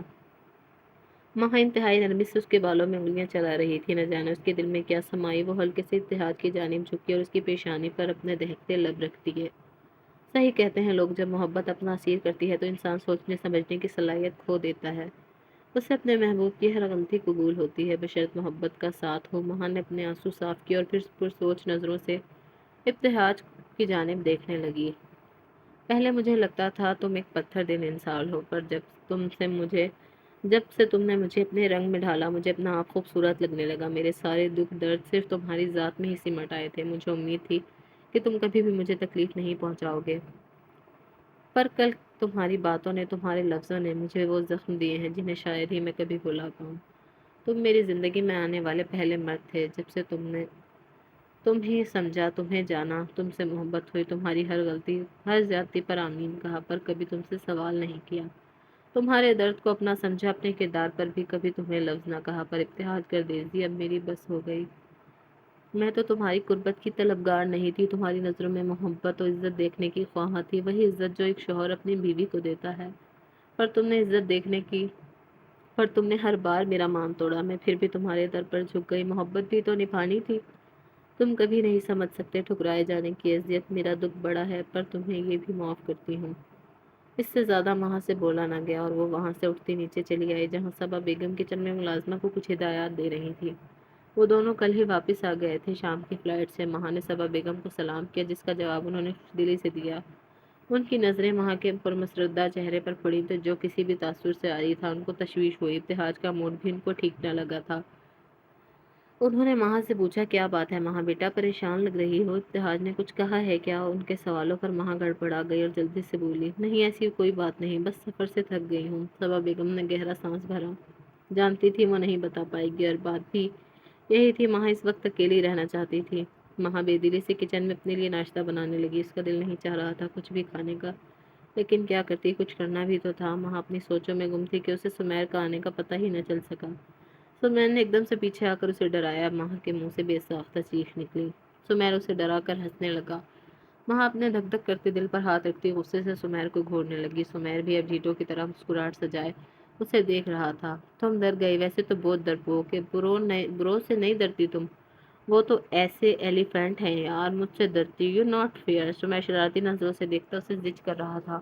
ماں انتہائی نرمی سے اس کے بالوں میں انگلیاں چلا رہی تھی، نہ جانے اس کے دل میں کیا سمائی۔ وہ ہلکے سے ابتہاج کی جانب جھکی اور اس کی پیشانی پر اپنے دہکتے لب رکھتی ہے۔ صحیح کہتے ہیں لوگ، جب محبت اپنا اسیر کرتی ہے تو انسان سوچنے سمجھنے کی صلاحیت کھو دیتا ہے۔ اسے اپنے محبوب کی ہر غلطی قبول ہوتی ہے بشرط محبت کا ساتھ ہو۔ ماں نے اپنے آنسو صاف کیے اور پھر پرسوچ نظروں سے ابتہاج کی جانب دیکھنے لگی۔ پہلے مجھے لگتا تھا تم ایک پتھر دل انسان ہو، پر جب سے تم نے مجھے اپنے رنگ میں ڈھالا مجھے اپنا آپ خوبصورت لگنے لگا۔ میرے سارے دکھ درد صرف تمہاری ذات میں ہی سمٹ آئے تھے۔ مجھے امید تھی کہ تم کبھی بھی مجھے تکلیف نہیں پہنچاؤ گے، پر کل تمہاری باتوں نے، تمہارے لفظوں نے مجھے وہ زخم دیے ہیں جنہیں شاید ہی میں کبھی بھلا پاؤں۔ تم میری زندگی میں آنے والے پہلے مرد تھے جب سے تم ہی سمجھا، تمہیں جانا، تم سے محبت ہوئی، تمہاری ہر غلطی، ہر زیادتی پر آمین کہا، پر کبھی تم سے سوال نہیں کیا۔ تمہارے درد کو اپنا سمجھا، اپنے کردار پر بھی کبھی تمہیں لفظ نہ کہا، پر ابتہاج کر دے دی۔ اب میری بس ہو گئی۔ میں تو تمہاری قربت کی طلبگار نہیں تھی، تمہاری نظروں میں محبت و عزت دیکھنے کی خواہاں تھی، وہی عزت جو ایک شوہر اپنی بیوی کو دیتا ہے۔ پر تم نے عزت دیکھنے کی پر تم نے ہر بار میرا مان توڑا۔ میں پھر بھی تمہارے در پر جھک گئی، محبت بھی تو نبھانی تھی۔ تم کبھی نہیں سمجھ سکتے ٹھکرائے جانے کی اذیت، میرا دکھ بڑا ہے پر تمہیں یہ بھی معاف کرتی ہوں۔ اس سے زیادہ وہاں سے بولا نہ گیا اور وہ وہاں سے اٹھتی نیچے چلی آئی، جہاں صبا بیگم کچن میں ملازمہ کو کچھ ہدایات دے رہی تھی۔ وہ دونوں کل ہی واپس آ گئے تھے شام کی فلائٹ سے۔ ماں نے صبا بیگم کو سلام کیا، جس کا جواب انہوں نے خوش دلی سے دیا۔ ان کی نظریں وہاں کے پرمسردہ چہرے پر پڑی تو جو کسی بھی تاثر سے آ رہی تھا، ان کو تشویش ہوئی۔ ابتہاج کا موڈ بھی ان کو ٹھیک نہ لگا تھا۔ انہوں نے ماں سے پوچھا کیا بات ہے ماں، بیٹا پریشان لگ رہی ہو، ابتہاج نے کچھ کہا ہے کیا؟ ان کے سوالوں پر ماں گڑبڑا گئی اور جلدی سے بولی نہیں ایسی کوئی بات نہیں، بس سفر سے تھک گئی ہوں۔ صبا بیگم نے گہرا سانس بھرا، جانتی تھی وہ نہیں بتا پائے گی اور بات بھی یہی تھی، ماں اس وقت اکیلی رہنا چاہتی تھی۔ ماں بے دلی سے کچن میں اپنے لیے ناشتہ بنانے لگی، اس کا دل نہیں چاہ رہا تھا کچھ بھی کھانے کا، لیکن کیا کرتی، کچھ کرنا بھی تو تھا۔ ماں اپنی سوچوں میں گم تھی کہ اسے سمیر کا آنے کا پتہ ہی نہ چل سکا۔ سمیر نے ایک دم سے پیچھے آ کر اسے ڈرایا، ماں کے منہ سے بے ساختہ چیخ نکلی۔ سمیر اسے ڈرا کر ہنسنے لگا۔ ماں اپنے دھک دھک کرتے دل پر ہاتھ رکھتی غصے سے سمیر کو گھورنے لگی۔ سمیر بھی اب جھیٹوں کی طرح مسکراہٹ سجائے اسے دیکھ رہا تھا۔ تم ڈر گئی، ویسے تو بہت ڈرپوک کہ برو سے نہیں ڈرتی تم، وہ تو ایسے ایلیفینٹ ہیں یار، مجھ سے ڈرتی، یو ناٹ فیئر۔ سمیر شرارتی نظروں سے دیکھتا اسے زج کر رہا تھا۔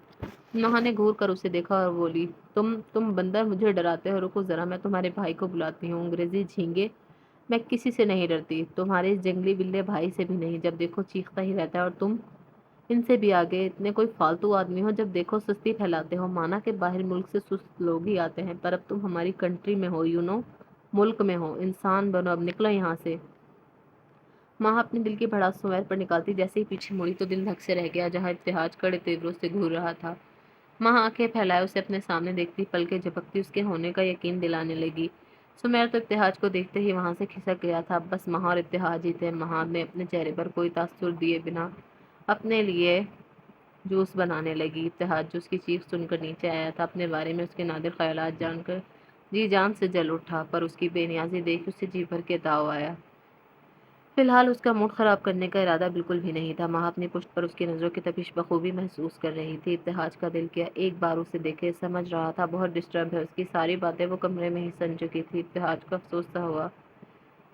ماں نے گھور کر اسے دیکھا اور بولی تم بندر مجھے ڈراتے ہو، رکو ذرا میں تمہارے بھائی کو بلاتی ہوں۔ انگریزی جھینگے، میں کسی سے نہیں ڈرتی، تمہارے اس جنگلی بلے بھائی سے بھی نہیں، جب دیکھو چیختا ہی رہتا ہے، اور تم ان سے بھی آگے اتنے کوئی فالتو آدمی ہو، جب دیکھو سستی پھیلاتے ہو۔ مانا کہ باہر ملک سے سست لوگ ہی آتے ہیں، پر اب تم ہماری کنٹری میں ہو، ملک میں ہو، انسان بنو، اب نکلو یہاں سے۔ ماں اپنے دل کی بھڑاس سمیر پر نکالتی جیسے ہی پیچھے مڑی تو دل دھک سے رہ گیا، جہاں ابتہاج کڑے تیوروں سے گھور رہا تھا۔ ماں آنکھیں پھیلائے اسے اپنے سامنے دیکھتی، پلکیں جھپکتی اس کے ہونے کا یقین دلانے لگی۔ سمیر تو ابتہاج کو دیکھتے ہی وہاں سے کھسک گیا تھا، بس ماں اور ابتہاج ہی تھے۔ ماں نے اپنے چہرے پر کوئی تاثر دیے بنا اپنے لیے جوس بنانے لگی۔ ابتہاج جوس کی چیخ سن کر نیچے آیا تھا، اپنے بارے میں اس کے نادر خیالات جان کر جی جان سے جل اٹھا، پر اس کی بے نیازی دیکھ اسے جی بھر کے تاؤ آیا۔ فی الحال اس کا موڈ خراب کرنے کا ارادہ بالکل بھی نہیں تھا۔ ماں اپنی پشت پر اس کی نظروں کی تپش بخوبی محسوس کر رہی تھی۔ ابتہاج کا دل کیا ایک بار اسے دیکھے سمجھ رہا تھا بہت ڈسٹرب ہے، اس کی ساری باتیں وہ کمرے میں ہی سن چکی تھی۔ ابتہاج کو افسوس سا ہوا،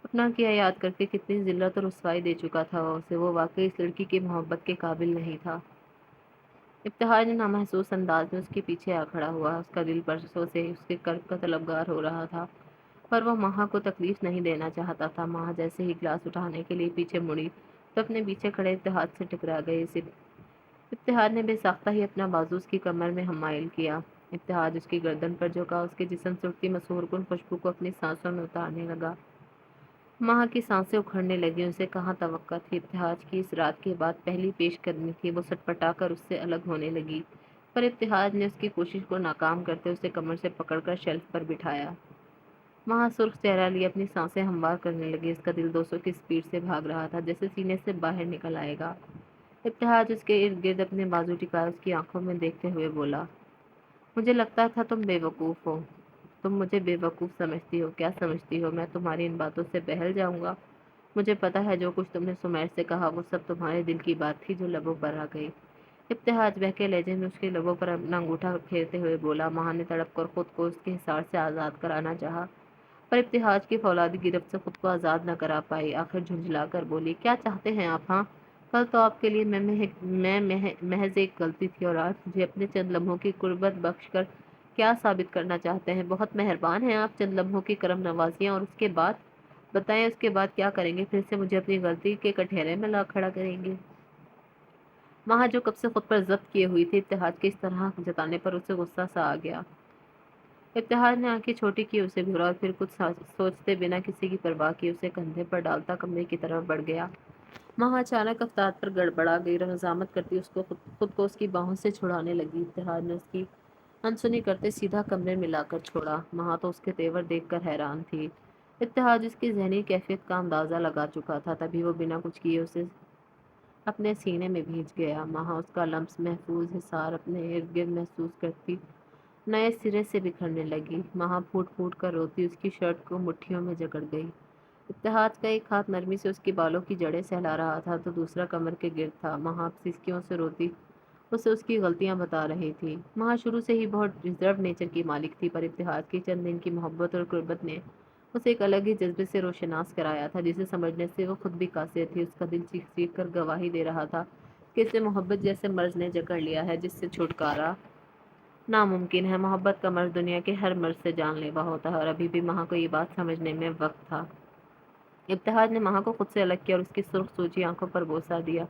اپنا کیا یاد کر کے کتنی ذلت اور رسوائی دے چکا تھا وہ اسے، وہ واقعی اس لڑکی کی محبت کے قابل نہیں تھا۔ ابتہاج نے نامحسوس انداز میں اس کے پیچھے آ کھڑا ہوا، اس کا دل برسوں سے اس کے قرب کا طلبگار ہو رہا تھا، پر وہ ماہا کو تکلیف نہیں دینا چاہتا تھا۔ ماہا جیسے ہی گلاس اٹھانے کے لیے پیچھے مڑی تو اپنے پیچھے کھڑے ابتہاج سے ٹکرا گئی۔ ابتہاج نے بے ساختہ ہی اپنا بازو اس کی کمر میں حمائل کیا۔ ابتہاج اس کی گردن پر جھکا، اس کے جسم سے اٹھتی مسحور کن خوشبو کو اپنی سانسوں میں اتارنے لگا۔ ماہا کی سانسیں اکھڑنے لگیں، اسے کہاں توقع تھی ابتہاج کی اس رات کے بعد پہلی پیش قدمی تھی، وہ سٹپٹا کر اس سے الگ ہونے لگی، پر ابتہاج نے اس کی کوشش کو ناکام کرتے اسے کمر سے پکڑ کر شیلف پر بٹھایا۔ ماہا سرخ چہرہ لیے اپنی سانسیں ہموار کرنے لگی، اس کا دل 200 کی سپیڈ سے بھاگ رہا تھا جیسے سینے سے باہر نکل آئے گا۔ ابتہاج اس کے ارد گرد اپنے بازو ٹکائے اس کی آنکھوں میں دیکھتے ہوئے بولا، مجھے لگتا تھا تم بے وقوف ہو، تم مجھے بے وقوف سمجھتی ہو، کیا سمجھتی ہو میں تمہاری ان باتوں سے بہل جاؤں گا؟ مجھے پتا ہے جو کچھ تم نے سمیر سے کہا وہ سب تمہارے دل کی بات تھی جو لبوں پر آ گئی۔ ابتہاج بہکے لہجے میں اس کے لبوں پر اپنا انگوٹھا پھیرتے ہوئے بولا۔ ماہا نے تڑپ کر خود کو اس کے حصار سے آزاد کرانا چاہا، پر ابتہاج کی فولادی گرفت سے خود کو آزاد نہ کرا پائی، آخر جھنجھلا کر بولی، کیا چاہتے ہیں آپ؟ ہاں، کل تو آپ کے لیے میں محض ایک غلطی تھی، اور آج مجھے اپنے چند لمحوں کی قربت بخش کر کیا ثابت کرنا چاہتے ہیں؟ بہت مہربان ہیں آپ، چند لمحوں کی کرم نوازیاں، اور اس کے بعد بتائیں اس کے بعد کیا کریں گے؟ پھر سے مجھے اپنی غلطی کے کٹہرے میں لا کھڑا کریں گے؟ ماہا جو کب سے خود پر ضبط کیے ہوئی تھی، ابتہاج کے اس طرح جتانے پر اسے غصہ سا آ گیا۔ ابتہاج نے آنکھیں چھوٹی کی اسے گھورا اور پھر کچھ سوچتے بنا کسی کی پرواہ کی اسے کندھے پر ڈالتا کمرے کی طرف بڑھ گیا۔ ماہا اچانک افتاد پر گڑبڑا گئی اور حزامت کرتی خود کو اس کی باہوں سے چھڑانے لگی۔ ابتہاج نے اس کی انسنی کرتے سیدھا کمرے میں لا کر چھوڑا۔ ماہا تو اس کے تیور دیکھ کر حیران تھی۔ ابتہاج اس کی ذہنی کیفیت کا اندازہ لگا چکا تھا، تبھی وہ بنا کچھ کیے اسے اپنے سینے میں بھیج گیا۔ ماہا اس کا لمس محفوظ حصار اپنے ارد گرد محسوس کرتی نئے سرے سے بکھرنے لگی۔ ماہا پھوٹ پھوٹ کر روتی اس کی شرٹ کو مٹھیوں میں جکڑ گئی۔ ابتہاج کا ایک ہاتھ نرمی سے اس کی بالوں کی جڑیں سہلا رہا تھا تو دوسرا کمر کے گرد تھا۔ ماہا سسکیوں سے روتی اسے اس کی غلطیاں بتا رہی تھی۔ ماہا شروع سے ہی بہت ریزرو نیچر کی مالک تھی، پر ابتہاج کی چند دن کی محبت اور قربت نے اسے ایک الگ ہی جذبے سے روشناس کرایا تھا، جسے سمجھنے سے وہ خود بھی قاصر تھی۔ اس کا دل چیخ چیخ کر گواہی دے رہا تھا کہ اسے محبت جیسے مرض نے جکڑ لیا ہے جس سے چھٹکارا ناممکن ہے۔ محبت کا مرض دنیا کے ہر مرض سے جان لیوا ہوتا ہے، اور ابھی بھی ماہا کو یہ بات سمجھنے میں وقت تھا۔ ابتہاج نے ماہا کو خود سے الگ کیا اور اس کی سرخ سوجی آنکھوں پر بوسہ دیا۔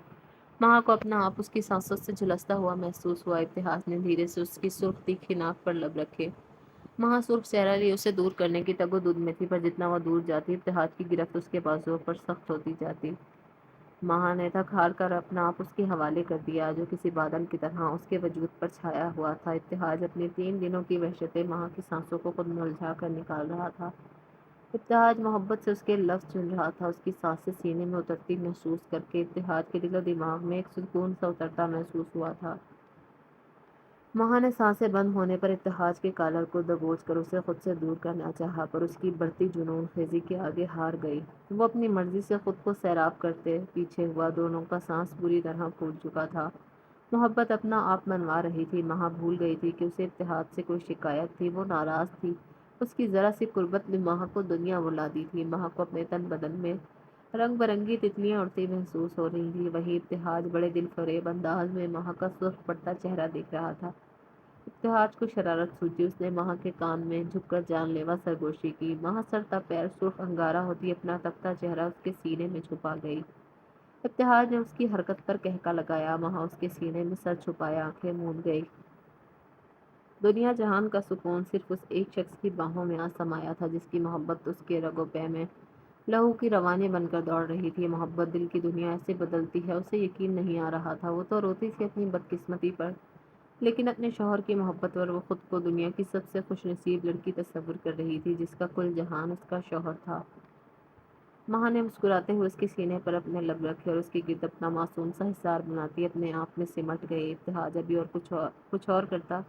ماہا کو اپنا آپ اس کی سانسوں سے جھلستا ہوا محسوس ہوا۔ ابتہاج نے دھیرے سے اس کی سرخ تیکھی ناک پر لب رکھے۔ ماہا سرخ چہرہ لیے اسے دور کرنے کی تگ و دو میں تھی، پر جتنا وہ دور جاتی ابتہاج کی گرفت اس کے بازوؤں پر سخت ہوتی جاتی۔ ماہا نے تھک ہار کر اپنا آپ اس کے حوالے کر دیا، جو کسی بادل کی طرح اس کے وجود پر چھایا ہوا تھا۔ ابتہاج اپنی 3 دنوں کی وحشتیں ماہا کی سانسوں کو خود ملجھا کر نکال رہا تھا۔ ابتہاج محبت سے اس کے لفظ چن رہا تھا، اس کی سانسیں سینے میں اترتی محسوس کر کے ابتہاج کے دل و دماغ میں ایک سکون سا اترتا محسوس ہوا تھا۔ ماہا نے سانسیں بند ہونے پر ابتہاج کے کالر کو دبوچ کر اسے خود سے دور کرنا چاہا، پر اس کی بڑھتی جنون خیزی کے آگے ہار گئی۔ وہ اپنی مرضی سے خود کو سیراب کرتے پیچھے ہوا، دونوں کا سانس بری طرح پھوٹ چکا تھا۔ محبت اپنا آپ منوا رہی تھی۔ ماہا بھول گئی تھی کہ اسے ابتہاج سے کوئی شکایت تھی، وہ ناراض تھی۔ اس کی ذرا سی قربت نے ماہا کو دنیا بلا دی تھی۔ ماہا کو اپنے تن بدن میں رنگ برنگی تتلیاں اڑتی محسوس ہو رہی تھی، وہیں ابتہاج بڑے دل فریب انداز میں ماہا کا سرخ پڑتا چہرہ دیکھ رہا تھا۔ ابتہاج کو شرارت سوچی، اس نے ماہا کے کان میں جھک کر جان لیوا سرگوشی کی۔ ماہا سر تا پیر سرخ انگارہ ہوتی اپنا تپتا چہرہ اس کے سینے میں چھپا گئی۔ ابتہاج نے اس کی حرکت پر کہکا لگایا۔ ماہا اس کے سینے میں سر چھپائے آنکھیں موند گئی۔ دنیا جہان کا سکون صرف اس ایک شخص کی باہوں میں آ سمایا تھا، جس کی محبت اس کے رگ و پے میں لہو کی روانی بن کر دوڑ رہی تھی۔ محبت دل کی دنیا ایسے بدلتی ہے، اسے یقین نہیں آ رہا تھا۔ وہ تو روتی تھی اپنی بدقسمتی پر، لیکن اپنے شوہر کی محبت پر وہ خود کو دنیا کی سب سے خوش نصیب لڑکی تصور کر رہی تھی، جس کا کل جہان اس کا شوہر تھا۔ ماہا نے مسکراتے ہوئے اس کے سینے پر اپنے لب رکھے اور اس کی گرد اپنا معصوم سا حصار بناتی اپنے آپ میں سمٹ گئی۔ ابتہاج ابھی اور کچھ اور کرتا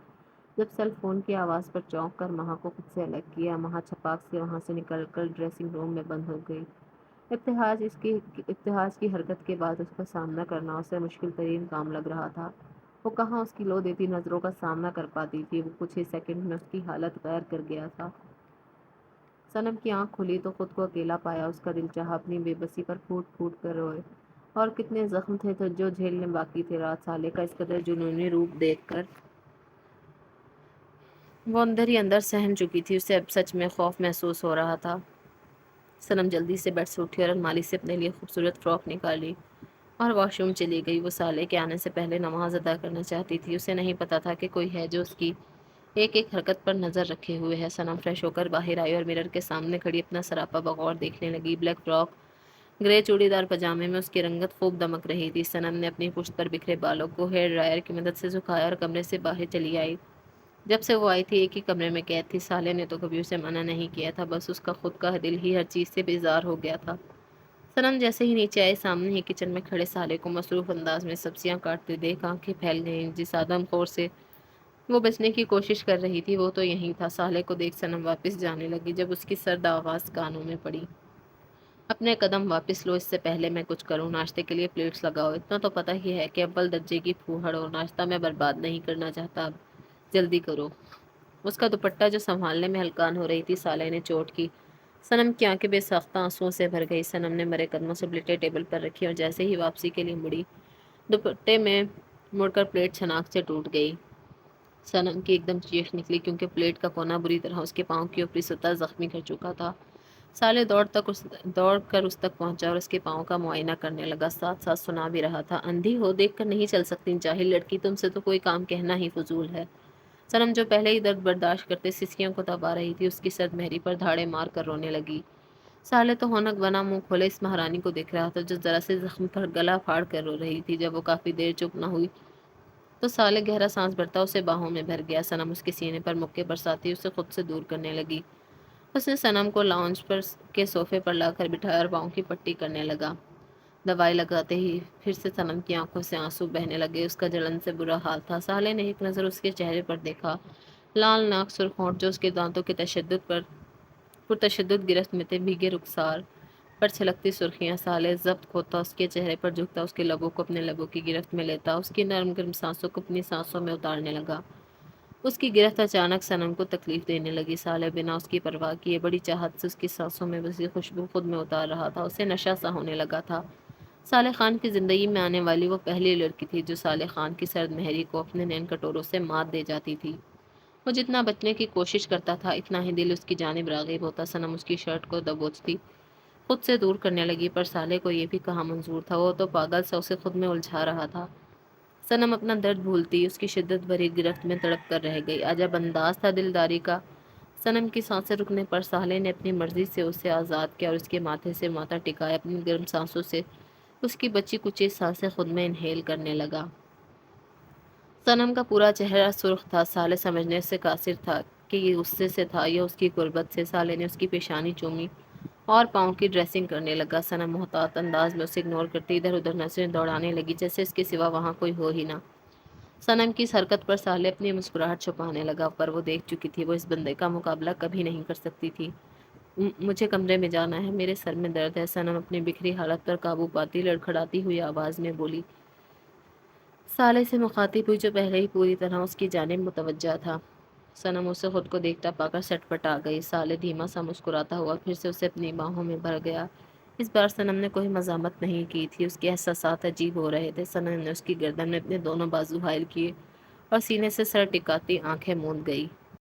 جب سیل فون کی آواز پر چونک کر ماہا کو خود سے الگ کیا۔ ماہا چھپاک سے وہاں سے نکل کر ڈریسنگ روم میں بند ہو گئی۔ ابتحاج کی حرکت کے بعد اس کا سامنا کرنا اسے مشکل ترین کام لگ رہا تھا۔ وہ کہاں اس کی لو دیتی نظروں کا سامنا کر پاتی تھی، وہ کچھ ہی سیکنڈ میں اس کی حالت غیر کر گیا تھا۔ صنم کی آنکھ کھلی تو خود کو اکیلا پایا، اس کا دل چاہا اپنی بے بسی پر پھوٹ پھوٹ کر روئے۔ اور کتنے زخم تھے تو جو جھیلنے باقی تھے۔ رات سالے کا اس قدر جنونی روپ دیکھ کر وہ اندر ہی اندر سہم چکی تھی، اسے اب سچ میں خوف محسوس ہو رہا تھا۔ صنم جلدی سے بیڈ سے اٹھی اور الماری سے اپنے لیے خوبصورت فراک نکالی اور واش روم چلی گئی۔ وہ سالے کے آنے سے پہلے نماز ادا کرنا چاہتی تھی، اسے نہیں پتا تھا کہ کوئی ہے جو اس کی ایک ایک حرکت پر نظر رکھے ہوئے ہے۔ صنم فریش ہو کر باہر آئی اور مرر کے سامنے کھڑی اپنا سراپا بغور دیکھنے لگی۔ بلیک فراک، گرے چوڑی دار پاجامے میں اس کی رنگت خوب دمک رہی تھی۔ صنم نے اپنی پشت پر بکھرے بالوں کو ہیئر ڈرائر کی مدد سے سکھایا اور کمرے سے باہر چلی آئی۔ جب سے وہ آئی تھی ایک ہی کمرے میں قید تھی، سالے نے تو کبھی اسے منع نہیں کیا تھا، بس اس کا خود کا دل ہی ہر چیز سے بیزار ہو گیا تھا۔ صنم جیسے ہی نیچے آئے، سامنے ہی کچن میں کھڑے سالے کو مصروف انداز میں سبزیاں کاٹتے دیکھ آنکھیں پھیل گئیں۔ جس آدم خور سے وہ بچنے کی کوشش کر رہی تھی وہ تو یہیں تھا۔ سالے کو دیکھ صنم واپس جانے لگی جب اس کی سرد آواز کانوں میں پڑی۔ اپنے قدم واپس لو، اس سے پہلے میں کچھ کروں۔ ناشتے کے لیے پلیٹس لگاؤ۔ اتنا تو پتہ ہی ہے کہ اول درجے کی پھوہڑ ہو، ناشتہ میں برباد نہیں کرنا چاہتا، اب جلدی کرو۔ اس کا دوپٹہ جو سنبھالنے میں ہلکان ہو رہی تھی، سالے نے چوٹ کی۔ صنم کی آنکھیں بے ساختہ آنسوؤں سے بھر گئی۔ صنم نے مرے قدموں سے پلیٹیں ٹیبل پر رکھی اور جیسے ہی واپسی کے لیے مڑی، دوپٹے میں مڑ کر پلیٹ چھناک سے ٹوٹ گئی۔ صنم کی ایک دم چیخ نکلی کیونکہ پلیٹ کا کونا بری طرح اس کے پاؤں کی اوپری سطح زخمی کر چکا تھا۔ سالے دوڑ کر اس تک پہنچا اور اس کے پاؤں کا معائنہ کرنے لگا، ساتھ ساتھ سنا بھی رہا تھا، اندھی ہو، دیکھ کر نہیں چل سکتی، جاہل لڑکی، تم سے تو کوئی کام کہنا ہی فضول ہے۔ صنم جو پہلے ہی درد برداشت کرتے سسکیوں کو دبا رہی تھی، اس کی سرد مہری پر دھاڑے مار کر رونے لگی۔ سالے تو ہونک بنا منہ کھولے اس مہارانی کو دیکھ رہا تھا جو ذرا سے زخم پر گلا پھاڑ کر رو رہی تھی۔ جب وہ کافی دیر چپ نہ ہوئی تو سالے گہرا سانس بھرتا اسے باہوں میں بھر گیا۔ صنم اس کے سینے پر مکے برساتی اسے خود سے دور کرنے لگی۔ اس نے صنم کو لاؤنج پر کے صوفے پر لا کر بٹھایا اور پاؤں کی پٹی کرنے لگا۔ دوائی لگاتے ہی پھر سے صنم کی آنکھوں سے آنسو بہنے لگے، اس کا جلن سے برا حال تھا۔ سالے نے ایک نظر اس کے چہرے پر دیکھا، لال ناک، سرخ ہونٹ جو اس کے دانتوں کے پرتشدد گرفت میں تھے، بھیگے رخسار پر چھلکتی سرخیاں۔ سالے ضبط کھوتا اس کے چہرے پر جھکتا، اس کے لبوں کو اپنے لبوں کی گرفت میں لیتا، اس کی نرم گرم سانسوں کو اپنی سانسوں میں اتارنے لگا۔ اس کی گرفت اچانک صنم کو تکلیف دینے لگی۔ سالے بنا اس کی پرواہ کیے بڑی چاہت سے اس کی سانسوں میں بسی خوشبو خود میں اتار رہا تھا، اسے نشہ سا ہونے لگا تھا۔ صالح خان کی زندگی میں آنے والی وہ پہلی لڑکی تھی جو صالح خان کی سرد مہری کو اپنے نین کٹوروں سے مات دے جاتی تھی۔ وہ جتنا بچنے کی کوشش کرتا تھا اتنا ہی دل اس کی جانب راغب ہوتا۔ صنم اس کی شرٹ کو دبوچتی خود سے دور کرنے لگی، پر صالح کو یہ بھی کہاں منظور تھا، وہ تو پاگل سا اسے خود میں الجھا رہا تھا۔ صنم اپنا درد بھولتی اس کی شدت بھری گرفت میں تڑپ کر رہ گئی۔ عجب انداز تھا دلداری کا۔ صنم کی سانسیں رکنے پر صالح نے اپنی مرضی سے اسے آزاد کیا اور اس کے ماتھے سے ماتھا ٹکایا، اپنی گرم سانسوں سے اس کی بچی کچی سانسیں خود میں انہیل کرنے لگا۔ صنم کا پورا چہرہ سرخ تھا۔ صالح سمجھنے سے قاصر تھا کہ یہ غصے سے تھا یا اس کی غربت سے۔ صالح نے اس کی پیشانی چومی اور پاؤں کی ڈریسنگ کرنے لگا۔ صنم محتاط انداز میں اسے اگنور کرتی ادھر ادھر نظریں دوڑانے لگی جیسے اس کے سوا وہاں کوئی ہو ہی نہ۔ صنم کی اس حرکت پر صالح اپنی مسکراہٹ چھپانے لگا، پر وہ دیکھ چکی تھی وہ اس بندے کا مقابلہ کبھی نہیں کر سکتی تھی۔ مجھے کمرے میں جانا ہے، میرے سر میں درد ہے، صنم اپنی بکھری حالت پر قابو پاتی لڑکھڑاتی ہوئی آواز میں بولی۔ صالح سے مخاطب ہوئی جو پہلے ہی پوری طرح اس کی جانب متوجہ تھا۔ صنم اسے خود کو دیکھتا پا کر سٹ پٹا گئی۔ صالح دھیما سا مسکراتا ہوا پھر سے اسے اپنی باہوں میں بھر گیا۔ اس بار صنم نے کوئی مزاحمت نہیں کی تھی، اس کے احساسات عجیب ہو رہے تھے۔ صنم نے اس کی گردن میں اپنے دونوں بازو حائل کیے اور سینے سے سر ٹکاتی آنکھیں موند گئی۔